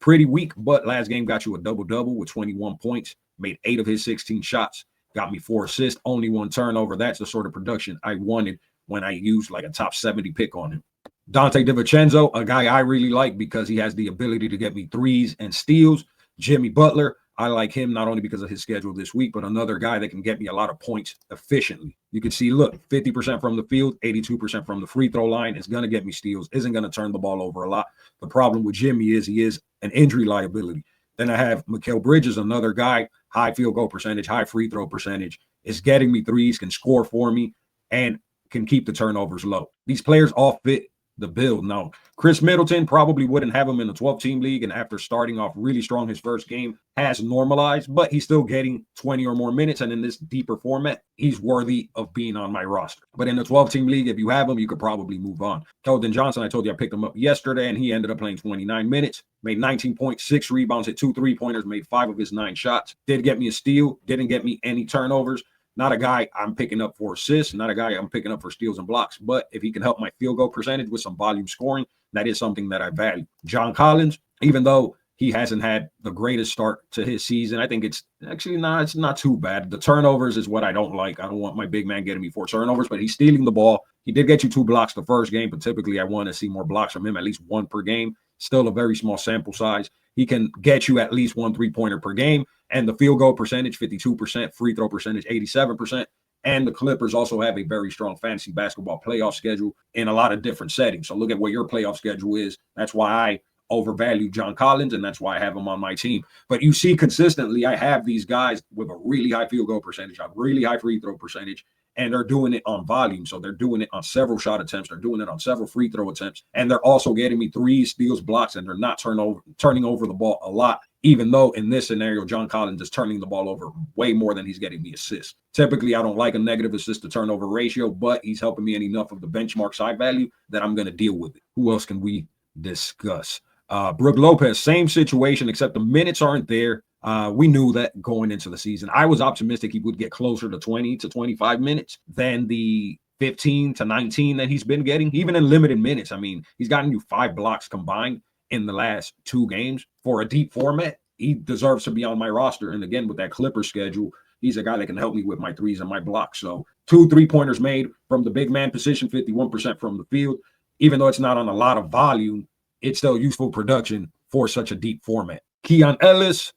pretty weak, but last game got you a double-double with 21 points, made 8 of his 16 shots, got me 4 assists, only 1 turnover. That's the sort of production I wanted when I used like a top 70 pick on him. Dante DiVincenzo, a guy I really like because he has the ability to get me threes and steals. Jimmy Butler, I like him not only because of his schedule this week, but another guy that can get me a lot of points efficiently. You can see, look, 50% from the field, 82% from the free throw line. Is going to get me steals, isn't going to turn the ball over a lot. The problem with Jimmy is he is an injury liability. Then I have Mikal Bridges, another guy, high field goal percentage, high free throw percentage, is getting me threes, can score for me, and can keep the turnovers low. These players all fit the build. Now, Chris Middleton probably wouldn't have him in a 12-team league, and after starting off really strong his first game, has normalized, but he's still getting 20 or more minutes, and in this deeper format, he's worthy of being on my roster. But in the 12-team league, if you have him, you could probably move on. Keldon Johnson, I told you I picked him up yesterday, and he ended up playing 29 minutes, made 19 points, 6 rebounds, hit 2 3-pointers, made 5 of his 9 shots. Did get me a steal, didn't get me any turnovers. Not a guy I'm picking up for assists, not a guy I'm picking up for steals and blocks, but if he can help my field goal percentage with some volume scoring, that is something that I value. John Collins, even though he hasn't had the greatest start to his season, I think it's actually it's not too bad. The turnovers is what I don't like. I don't want my big man getting me 4 turnovers, but he's stealing the ball. He did get you 2 blocks the first game, but typically I want to see more blocks from him, at least 1 per game. Still a very small sample size. He can get you at least 1 3-pointer per game. And the field goal percentage, 52%, free throw percentage, 87%, And the Clippers also have a very strong fantasy basketball playoff schedule in a lot of different settings. So look at what your playoff schedule is. That's why I overvalue John Collins, and that's why I have him on my team. But you see consistently, I have these guys with a really high field goal percentage, a really high free throw percentage, and they're doing it on volume. So they're doing it on several shot attempts. They're doing it on several free throw attempts. And they're also getting me 3 steals, blocks, and they're not turning over the ball a lot, even though in this scenario, John Collins is turning the ball over way more than he's getting me assists. Typically, I don't like a negative assist to turnover ratio, but he's helping me in enough of the benchmark side value that I'm going to deal with it. Who else can we discuss? Brook Lopez, same situation, except the minutes aren't there. We knew that going into the season. I was optimistic he would get closer to 20 to 25 minutes than the 15 to 19 that he's been getting, even in limited minutes. I mean, he's gotten you 5 blocks combined in the last 2 games. For a deep format, he deserves to be on my roster. And again, with that Clippers schedule, he's a guy that can help me with my threes and my blocks. So 2 3-pointers made from the big man position, 51% from the field. Even though it's not on a lot of volume, it's still useful production for such a deep format. Keon Ellis,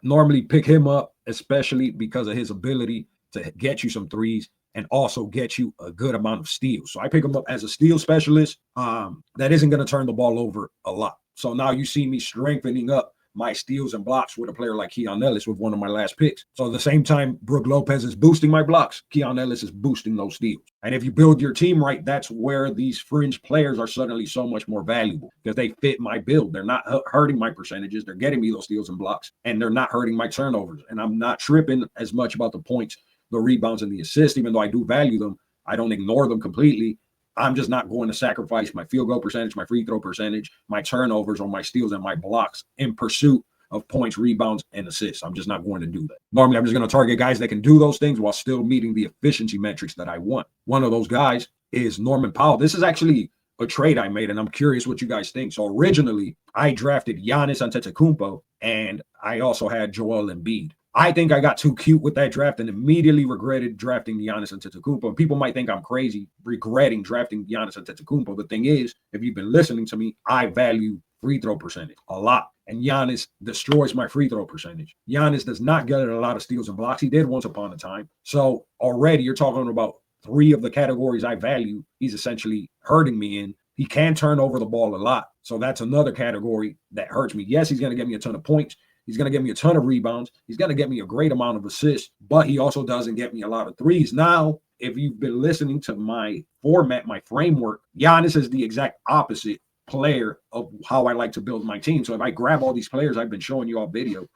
normally pick him up, especially because of his ability to get you some threes and also get you a good amount of steals. So I pick him up as a steal specialist that isn't going to turn the ball over a lot. So now you see me strengthening up my steals and blocks with a player like Keon Ellis with one of my last picks. So at the same time, Brook Lopez is boosting my blocks, Keon Ellis is boosting those steals. And if you build your team right, that's where these fringe players are suddenly so much more valuable because they fit my build. They're not hurting my percentages. They're getting me those steals and blocks, and they're not hurting my turnovers. And I'm not tripping as much about the points, the rebounds, and the assists, even though I do value them. I don't ignore them completely. I'm just not going to sacrifice my field goal percentage, my free throw percentage, my turnovers, or my steals and my blocks in pursuit of points, rebounds, and assists. I'm just not going to do that. Normally, I'm just going to target guys that can do those things while still meeting the efficiency metrics that I want. One of those guys is Norman Powell. This is actually a trade I made, and I'm curious what you guys think. So originally, I drafted Giannis Antetokounmpo, and I also had Joel Embiid. I think I got too cute with that draft and immediately regretted drafting Giannis Antetokounmpo. And people might think I'm crazy regretting drafting Giannis Antetokounmpo. The thing is, if you've been listening to me, I value free throw percentage a lot. And Giannis destroys my free throw percentage. Giannis does not get a lot of steals and blocks. He did once upon a time. So already you're talking about 3 of the categories I value. He's essentially hurting me in. He can turn over the ball a lot. So that's another category that hurts me. Yes, he's going to get me a ton of points. He's going to get me a ton of rebounds. He's going to get me a great amount of assists, but he also doesn't get me a lot of threes. Now, if you've been listening to my format, my framework, Giannis is the exact opposite player of how I like to build my team. So if I grab all these players I've been showing you all video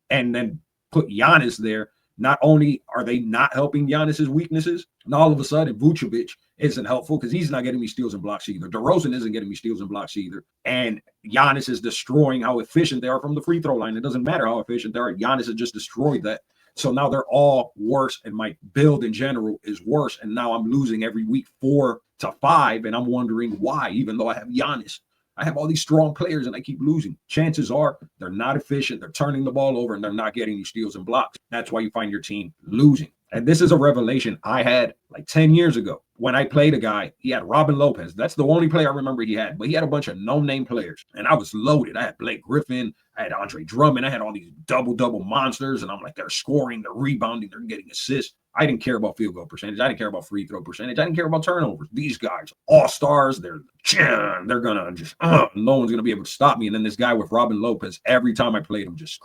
and then put Giannis there, not only are they not helping Giannis's weaknesses, and all of a sudden Vucevic isn't helpful because he's not getting me steals and blocks either. DeRozan isn't getting me steals and blocks either. And Giannis is destroying how efficient they are from the free throw line. It doesn't matter how efficient they are. Giannis has just destroyed that. So now they're all worse, and my build in general is worse. And now I'm losing every week 4 to 5, and I'm wondering why, even though I have Giannis. I have all these strong players and I keep losing. Chances are they're not efficient. They're turning the ball over and they're not getting these steals and blocks. That's why you find your team losing. And this is a revelation I had like 10 years ago when I played a guy. He had Robin Lopez. That's the only player I remember he had. But he had a bunch of no-name players. And I was loaded. I had Blake Griffin. I had Andre Drummond. I had all these double-double monsters. And I'm like, they're scoring, they're rebounding, they're getting assists. I didn't care about field goal percentage. I didn't care about free throw percentage. I didn't care about turnovers. These guys, all-stars, they're going to just, no one's going to be able to stop me. And then this guy with Robin Lopez, every time I played him, just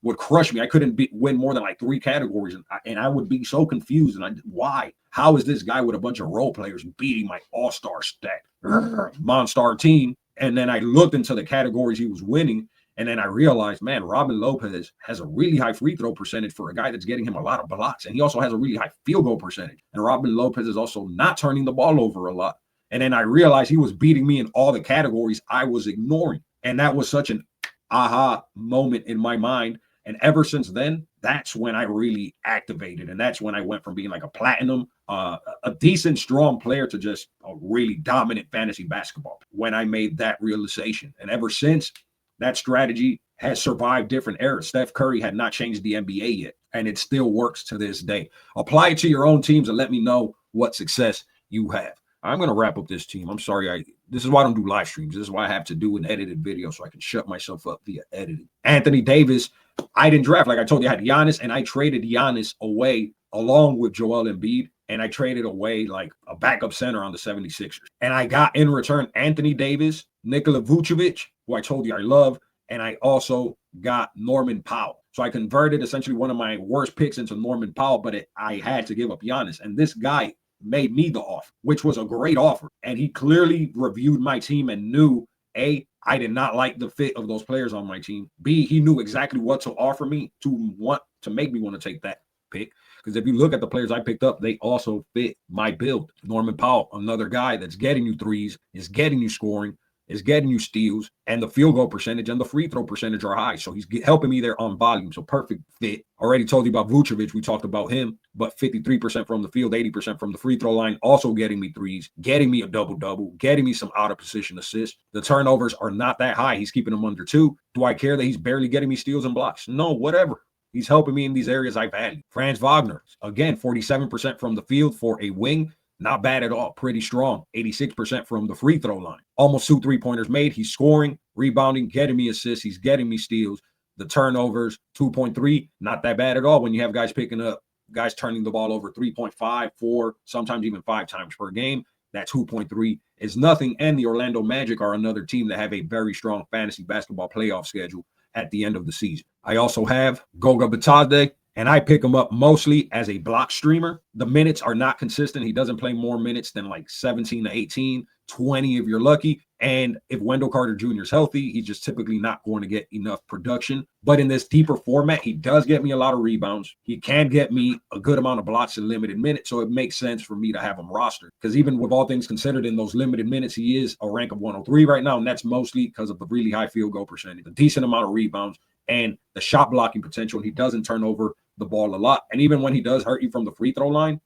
would crush me. I couldn't win more than like 3 categories. And I would be so confused. And why? How is this guy with a bunch of role players beating my all-star stack Monstar team? And then I looked into the categories he was winning. And then I realized, man, Robin Lopez has a really high free throw percentage for a guy that's getting him a lot of blocks. And he also has a really high field goal percentage. And Robin Lopez is also not turning the ball over a lot. And then I realized he was beating me in all the categories I was ignoring. And that was such an aha moment in my mind. And ever since then, that's when I really activated. And that's when I went from being like a platinum, a decent, strong player to just a really dominant fantasy basketball when I made that realization. And ever since, that strategy has survived different eras. Steph Curry had not changed the NBA yet, and it still works to this day. Apply it to your own teams and let me know what success you have. I'm going to wrap up this team. I'm sorry. This is why I don't do live streams. This is why I have to do an edited video so I can shut myself up via editing. Anthony Davis, I didn't draft. Like I told you, I had Giannis, and I traded Giannis away along with Joel Embiid, and I traded away like a backup center on the 76ers. And I got in return Anthony Davis, Nikola Vucevic, who I told you I love, and I also got Norman Powell. So I converted essentially one of my worst picks into Norman Powell, but I had to give up Giannis. And this guy made me the offer, which was a great offer. And he clearly reviewed my team and knew, A, I did not like the fit of those players on my team. B, he knew exactly what to offer me to make me want to take that pick. Because if you look at the players I picked up, they also fit my build. Norman Powell, another guy that's getting you threes, is getting you scoring, is getting you steals, and the field goal percentage and the free throw percentage are high. So he's helping me there on volume. So perfect fit. Already told you about Vucevic. We talked about him, but 53% from the field, 80% from the free throw line, also getting me threes, getting me a double-double, getting me some out-of-position assists. The turnovers are not that high. He's keeping them under 2. Do I care that he's barely getting me steals and blocks? No, whatever. He's helping me in these areas I value. Franz Wagner, again, 47% from the field for a wing. Not bad at all. Pretty strong. 86% from the free throw line. Almost 2 3-pointers made. He's scoring, rebounding, getting me assists. He's getting me steals. The turnovers, 2.3. Not that bad at all when you have guys picking up, guys turning the ball over 3.5, 4, sometimes even 5 times per game. That 2.3 is nothing. And the Orlando Magic are another team that have a very strong fantasy basketball playoff schedule at the end of the season. I also have Goga Bitadze, and I pick him up mostly as a block streamer. The minutes are not consistent. He doesn't play more minutes than like 17 to 18, 20 if you're lucky. And if Wendell Carter Jr. is healthy, he's just typically not going to get enough production. But in this deeper format, he does get me a lot of rebounds. He can get me a good amount of blocks in limited minutes. So it makes sense for me to have him rostered. Because even with all things considered in those limited minutes, he is a rank of 103 right now. And that's mostly because of the really high field goal percentage, a decent amount of rebounds, and the shot blocking potential. And he doesn't turn over the ball a lot. And even when he does hurt you from the free throw line,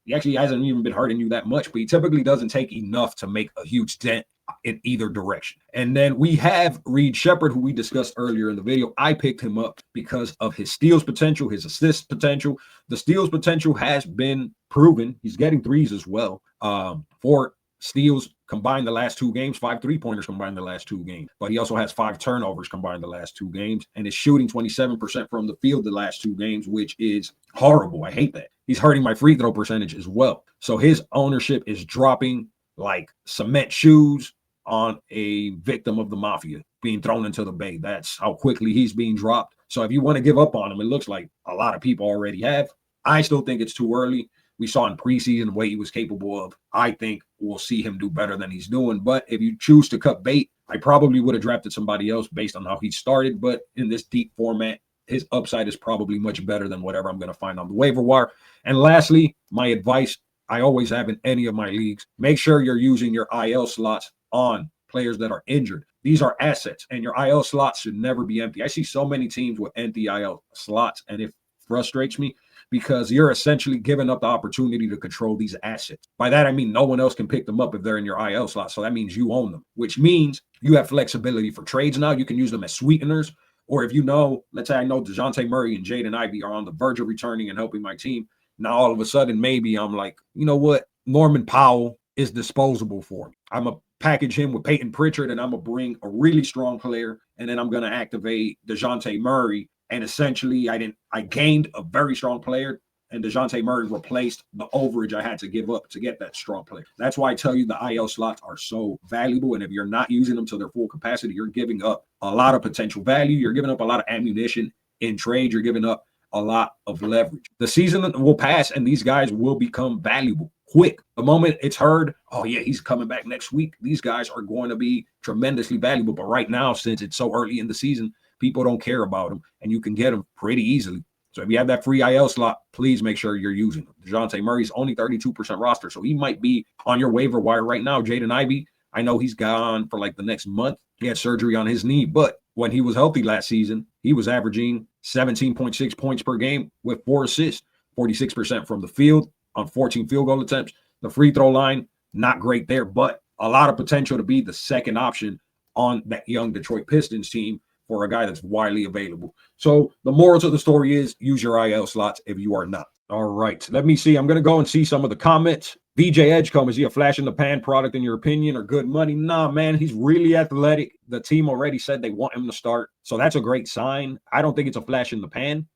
he actually hasn't even been hurting you that much, but he typically doesn't take enough to make a huge dent in either direction. And then we have Reed Shepherd, who we discussed earlier in the video. I picked him up because of his steals potential, his assist potential. The steals potential has been proven. He's getting threes as well. 4 steals combined the last 2 games, 5 3-pointers combined the last 2 games. But he also has 5 turnovers combined the last 2 games, and is shooting 27% from the field the last 2 games, which is horrible. I hate that. He's hurting my free throw percentage as well. So his ownership is dropping like cement shoes on a victim of the mafia being thrown into the bay. That's how quickly he's being dropped. So if you want to give up on him, it looks like a lot of people already have. I still think it's too early. We saw in preseason the way he was capable of. I think we'll see him do better than he's doing. But if you choose to cut bait, I probably would have drafted somebody else based on how he started. But in this deep format, his upside is probably much better than whatever I'm going to find on the waiver wire. And lastly, my advice I always have in any of my leagues, make sure you're using your IL slots on players that are injured. These are assets, and your IL slots should never be empty. I see so many teams with empty IL slots, and it frustrates me because you're essentially giving up the opportunity to control these assets. By that, I mean no one else can pick them up if they're in your IL slot. So that means you own them, which means you have flexibility for trades now. You can use them as sweeteners. Or if you know, let's say I know DeJounte Murray and Jaden Ivey are on the verge of returning and helping my team. Now, all of a sudden, maybe I'm like, you know what? Norman Powell is disposable for me. I'm going to package him with Peyton Pritchard, and I'm going to bring a really strong player, and then I'm going to activate DeJounte Murray. And essentially, I gained a very strong player, and DeJounte Murray replaced the overage I had to give up to get that strong player. That's why I tell you the IL slots are so valuable, and if you're not using them to their full capacity, you're giving up a lot of potential value. You're giving up a lot of ammunition in trade. You're giving up a lot of leverage. The season will pass, and these guys will become valuable quick. The moment it's heard, oh yeah, he's coming back next week, these guys are going to be tremendously valuable. But right now, since it's so early in the season, people don't care about them, and you can get them pretty easily. So if you have that free IL slot, please make sure you're using them. DeJounte Murray's only 32% roster, so he might be on your waiver wire right now. Jaden Ivey, I know he's gone for like the next month. He had surgery on his knee, but when he was healthy last season, he was averaging 17.6 points per game with 4 assists, 46% from the field on 14 field goal attempts. The free throw line, not great there, but a lot of potential to be the second option on that young Detroit Pistons team for a guy that's widely available. So the moral to the story is use your IL slots if you are not. All right, let me see. I'm going to go and see some of the comments. VJ Edgecombe, is he a flash in the pan product in your opinion or good money? Nah, man, he's really athletic. The team already said they want him to start. So that's a great sign. I don't think it's a flash in the pan.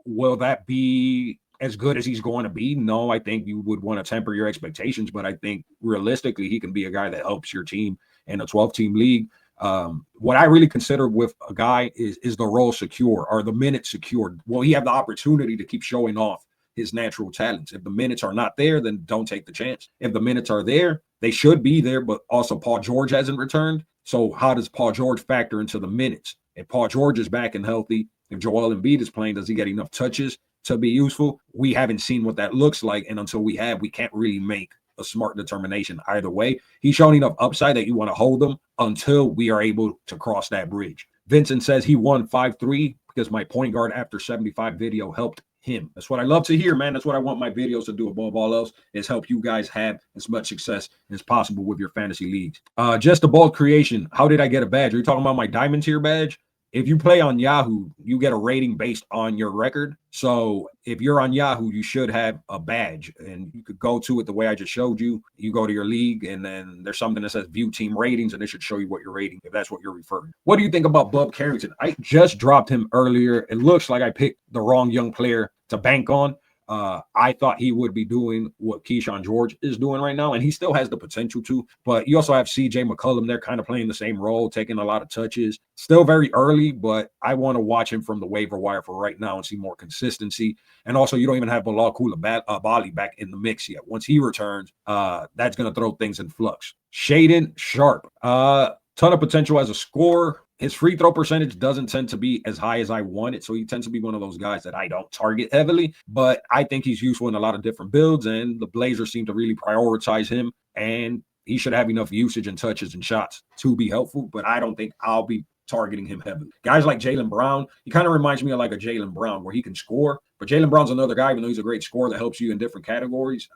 Will that be as good as he's going to be? No, I think you would want to temper your expectations, but I think realistically, he can be a guy that helps your team in a 12-team league. What I really consider with a guy is the role secure or the minutes secured. Will he have the opportunity to keep showing off his natural talents? If the minutes are not there, then don't take the chance. If the minutes are there, they should be there, but also Paul George hasn't returned. So how does Paul George factor into the minutes? If Paul George is back and healthy, if Joel Embiid is playing, does he get enough touches to be useful? We haven't seen what that looks like, and until we have, we can't really make a smart determination either way. He's shown enough upside that you want to hold him until we are able to cross that bridge. Vincent says he won 5-3 because my point guard after 75 video helped him. That's what I love to hear, man. That's what I want my videos to do above all else, is help you guys have as much success as possible with your fantasy leagues. Just a bold creation. How did I get a badge? Are you talking about my diamond tier badge? If you play on Yahoo, you get a rating based on your record. So if you're on Yahoo, you should have a badge, and you could go to it the way I just showed you. You go to your league, and then there's something that says view team ratings, and it should show you what you're rating, if that's what you're referring. What do you think about Bub Carrington? I just dropped him earlier. It looks like I picked the wrong young player to bank on. I thought he would be doing what Keyshawn George is doing right now, and he still has the potential to. But you also have CJ McCollum. They're kind of playing the same role, taking a lot of touches. Still very early, but I want to watch him from the waiver wire for right now and see more consistency. And also, you don't even have Bilal Coulibaly back in the mix yet. Once he returns, that's going to throw things in flux. Shaedon Sharpe, ton of potential as a scorer. His free throw percentage doesn't tend to be as high as I want it, so he tends to be one of those guys that I don't target heavily, but I think he's useful in a lot of different builds, and the Blazers seem to really prioritize him, and he should have enough usage and touches and shots to be helpful, but I don't think I'll be targeting him heavily. Guys like Jaylen Brown, he kind of reminds me of like a Jaylen Brown where he can score, but Jaylen Brown's another guy, even though he's a great scorer that helps you in different categories.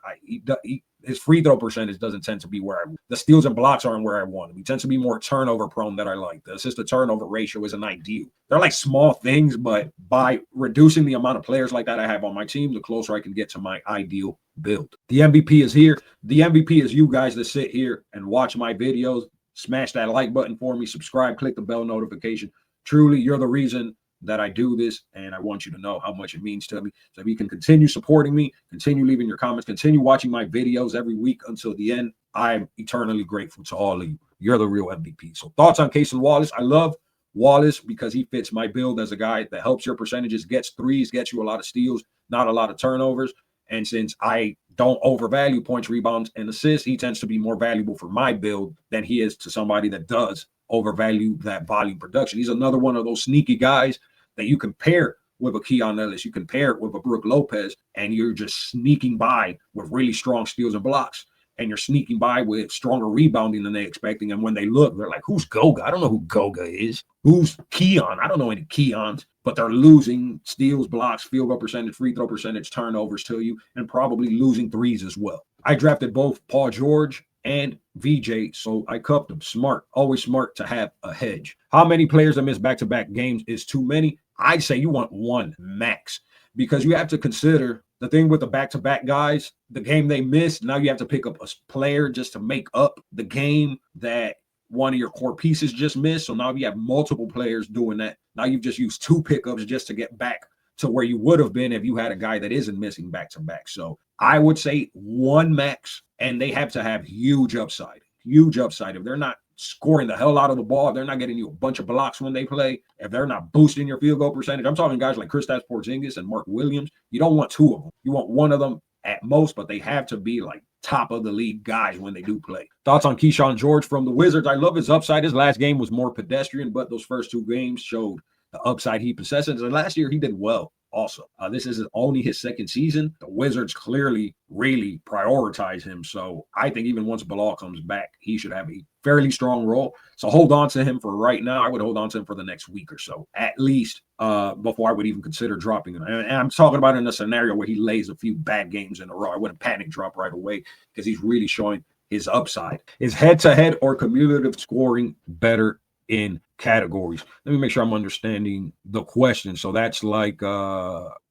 His free throw percentage doesn't tend to be where the steals and blocks aren't where I want him. He tends to be more turnover prone that I like. The assist to turnover ratio isn't ideal. They're like small things, but by reducing the amount of players like that I have on my team, the closer I can get to my ideal build. The MVP is here. The MVP is you guys that sit here and watch my videos. Smash that like button for me, subscribe, click the bell notification. Truly, you're the reason that I do this, and I want you to know how much it means to me. So if you can continue supporting me, continue leaving your comments, continue watching my videos every week until the end, I'm eternally grateful to all of you. You're the real MVP. So thoughts on Cason Wallace? I love Wallace because he fits my build as a guy that helps your percentages, gets threes, gets you a lot of steals, not a lot of turnovers. And since I don't overvalue points, rebounds, and assists, he tends to be more valuable for my build than he is to somebody that does overvalue that volume production. He's another one of those sneaky guys that you can pair with a Keon Ellis, you can pair it with a Brook Lopez, and you're just sneaking by with really strong steals and blocks. And you're sneaking by with stronger rebounding than they're expecting. And when they look, they're like, who's Goga? I don't know who Goga is. Who's Keon? I don't know any Keons. But they're losing steals, blocks, field goal percentage, free throw percentage, turnovers to you, and probably losing threes as well. I drafted both Paul George and VJ, so I cuffed them. Smart. Always smart to have a hedge. How many players that miss back-to-back games is too many? I'd say you want one max, because you have to consider the thing with the back-to-back guys, the game they missed, now you have to pick up a player just to make up the game that one of your core pieces just missed. So now you have multiple players doing that. Now you've just used two pickups just to get back to where you would have been if you had a guy that isn't missing back-to-back. So I would say one max, and they have to have huge upside. Huge upside. If they're not scoring the hell out of the ball, if they're not getting you a bunch of blocks when they play, if they're not boosting your field goal percentage, I'm talking guys like Kristaps Porzingis and Mark Williams. You don't want two of them. You want one of them at most, but they have to be like top of the league guys when they do play. Thoughts on Keyshawn George from the Wizards? I love his upside. His last game was more pedestrian, but those first two games showed the upside he possesses. And last year he did well also. This is only his second season. The Wizards clearly really prioritize him. So I think even once Bilal comes back, he should have a fairly strong role. So hold on to him for right now. I would hold on to him for the next week or so, at least, before I would even consider dropping him. And I'm talking about in a scenario where he lays a few bad games in a row. I wouldn't panic drop right away because he's really showing his upside. Is head-to-head or cumulative scoring better in categories? Let me make sure I'm understanding the question. So that's like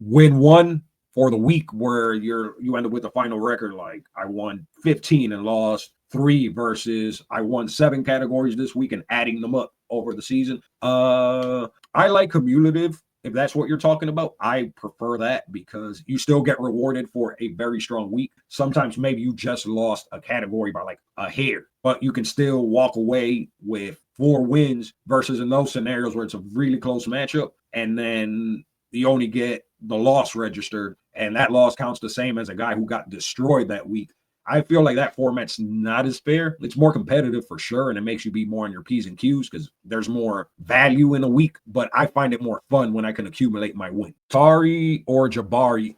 win one for the week where you end up with a final record like I won 15 and lost 3 versus I won 7 categories this week and adding them up over the season. I like cumulative if that's what you're talking about, I prefer that because you still get rewarded for a very strong week. Sometimes maybe you just lost a category by like a hair, but you can still walk away with 4 wins versus in those scenarios where it's a really close matchup and then you only get the loss registered and that loss counts the same as a guy who got destroyed that week. I feel like that format's not as fair. It's more competitive for sure, and it makes you be more on your P's and Q's because there's more value in a week, but I find it more fun when I can accumulate my win. Tari or Jabari?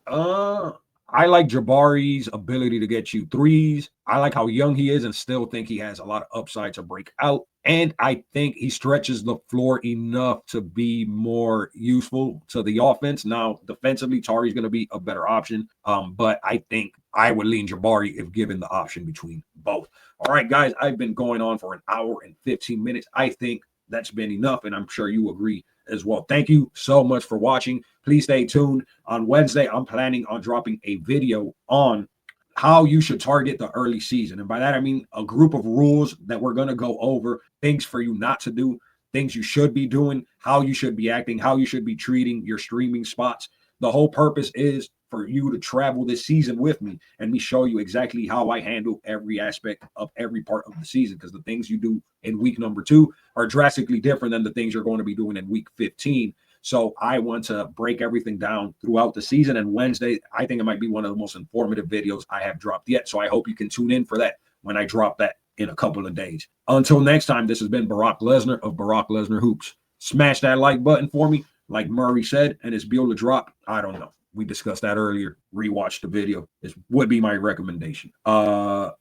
I like Jabari's ability to get you threes. I like how young he is and still think he has a lot of upside to break out. And I think he stretches the floor enough to be more useful to the offense. Now, defensively, Tari's going to be a better option. But I think I would lean Jabari if given the option between both. All right, guys, I've been going on for an hour and 15 minutes. I think that's been enough, and I'm sure you agree as well. Thank you so much for watching. Please stay tuned. On Wednesday, I'm planning on dropping a video on how you should target the early season. And by that, I mean a group of rules that we're going to go over, things for you not to do, things you should be doing, how you should be acting, how you should be treating your streaming spots. The whole purpose is for you to travel this season with me and me show you exactly how I handle every aspect of every part of the season, because the things you do in week number 2 are drastically different than the things you're going to be doing in week 15. So I want to break everything down throughout the season. And Wednesday, I think it might be one of the most informative videos I have dropped yet. So I hope you can tune in for that when I drop that in a couple of days. Until next time, this has been Barack Lesnar of Barack Lesnar Hoops. Smash that like button for me, like Murray said, and it's Bill to drop. I don't know. We discussed that earlier. Rewatch the video. This would be my recommendation. God,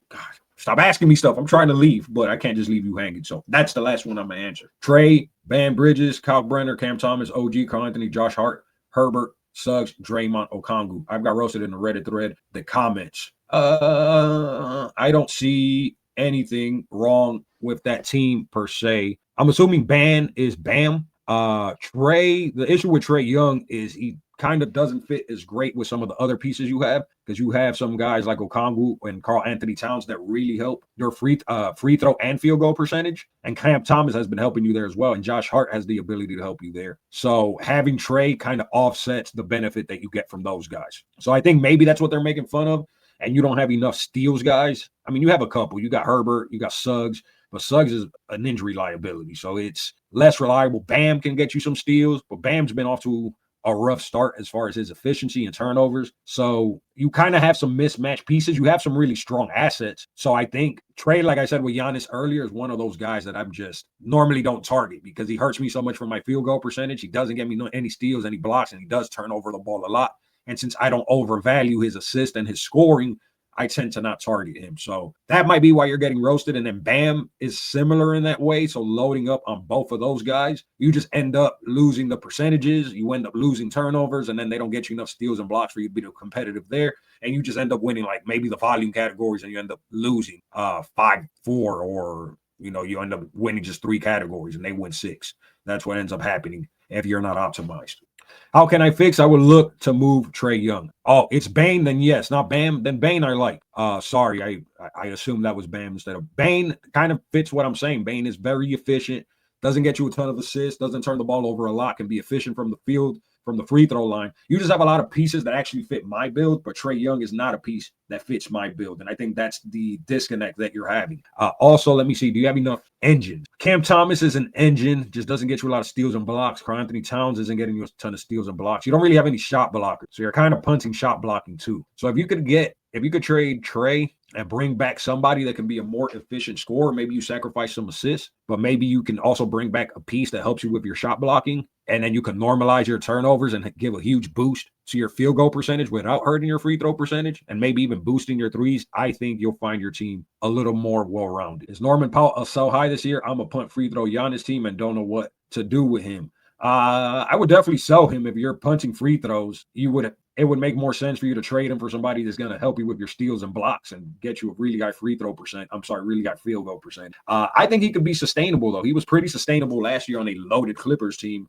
stop asking me stuff. I'm trying to leave, but I can't just leave you hanging. So that's the last one I'm going to answer. Trey, Bam Bridges, Kyle Brenner, Cam Thomas, OG, Carl Anthony, Josh Hart, Herbert, Suggs, Draymond, Okongwu. I've got roasted in the Reddit thread. The comments. I don't see anything wrong with that team per se. I'm assuming Ban is Bam. Trey, the issue with Trey Young is he kind of doesn't fit as great with some of the other pieces you have, because you have some guys like Okongwu and Carl Anthony Towns that really help your free throw and field goal percentage. And Cam Thomas has been helping you there as well. And Josh Hart has the ability to help you there. So having Trey kind of offsets the benefit that you get from those guys. So I think maybe that's what they're making fun of. And you don't have enough steals guys. I mean, you have a couple. You got Herbert, you got Suggs, but Suggs is an injury liability. So it's less reliable. Bam can get you some steals, but Bam's been off to a rough start as far as his efficiency and turnovers. So you kind of have some mismatched pieces. You have some really strong assets. So I think Trey, like I said with Giannis earlier, is one of those guys that I'm just normally don't target because he hurts me so much from my field goal percentage. He doesn't get me any steals, any blocks, and he does turn over the ball a lot. And since I don't overvalue his assist and his scoring, I tend to not target him. So that might be why you're getting roasted. And then Bam is similar in that way. So loading up on both of those guys, you just end up losing the percentages. You end up losing turnovers, and then they don't get you enough steals and blocks for you to be competitive there. And you just end up winning like maybe the volume categories, and you end up losing 5-4, or, you know, you end up winning just 3 categories and they win 6. That's what ends up happening if you're not optimized. How can I fix? I would look to move Trey Young. Oh, it's Bane, then yes. Not Bam, then Bane I like. Sorry, I assumed that was Bam instead of Bane. Kind of fits what I'm saying. Bane is very efficient, doesn't get you a ton of assists, doesn't turn the ball over a lot, can be efficient from the field, from the free throw line. You just have a lot of pieces that actually fit my build, but Trey Young is not a piece that fits my build. And I think that's the disconnect that you're having. Also, let me see. Do you have enough engines? Cam Thomas is an engine, just doesn't get you a lot of steals and blocks. Carl Anthony Towns isn't getting you a ton of steals and blocks. You don't really have any shot blockers. So you're kind of punting shot blocking too. So if you could trade Trey and bring back somebody that can be a more efficient scorer, maybe you sacrifice some assists, but maybe you can also bring back a piece that helps you with your shot blocking. And then you can normalize your turnovers and give a huge boost to your field goal percentage without hurting your free throw percentage, and maybe even boosting your threes. I think you'll find your team a little more well-rounded. Is Norman Powell so high this year? I'm a punt free throw Giannis team and don't know what to do with him. I would definitely sell him. If you're punting free throws, it would make more sense for you to trade him for somebody that's going to help you with your steals and blocks and get you a really high really high field goal percent. I think he could be sustainable, though. He was pretty sustainable last year on a loaded Clippers team.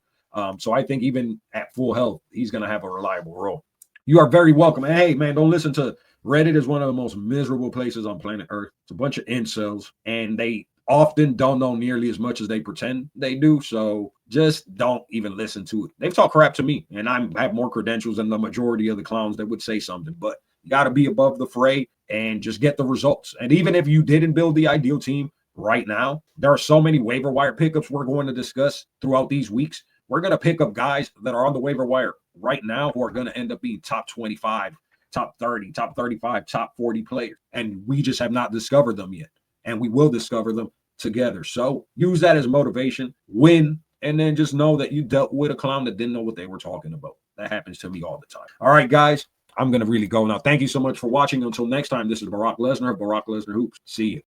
So I think even at full health, he's going to have a reliable role. You are very welcome. And hey, man, don't listen to Reddit. Is one of the most miserable places on planet Earth. It's a bunch of incels, and they often don't know nearly as much as they pretend they do. So just don't even listen to it. They've talked crap to me, and I have more credentials than the majority of the clowns that would say something. But you got to be above the fray and just get the results. And even if you didn't build the ideal team right now, there are so many waiver wire pickups we're going to discuss throughout these weeks. We're going to pick up guys that are on the waiver wire right now who are going to end up being top 25, top 30, top 35, top 40 players. And we just have not discovered them yet. And we will discover them together. So use that as motivation, win, and then just know that you dealt with a clown that didn't know what they were talking about. That happens to me all the time. All right, guys, I'm going to really go now. Thank you so much for watching. Until next time, this is Barack Lesnar of Barack Lesnar Hoops. See you.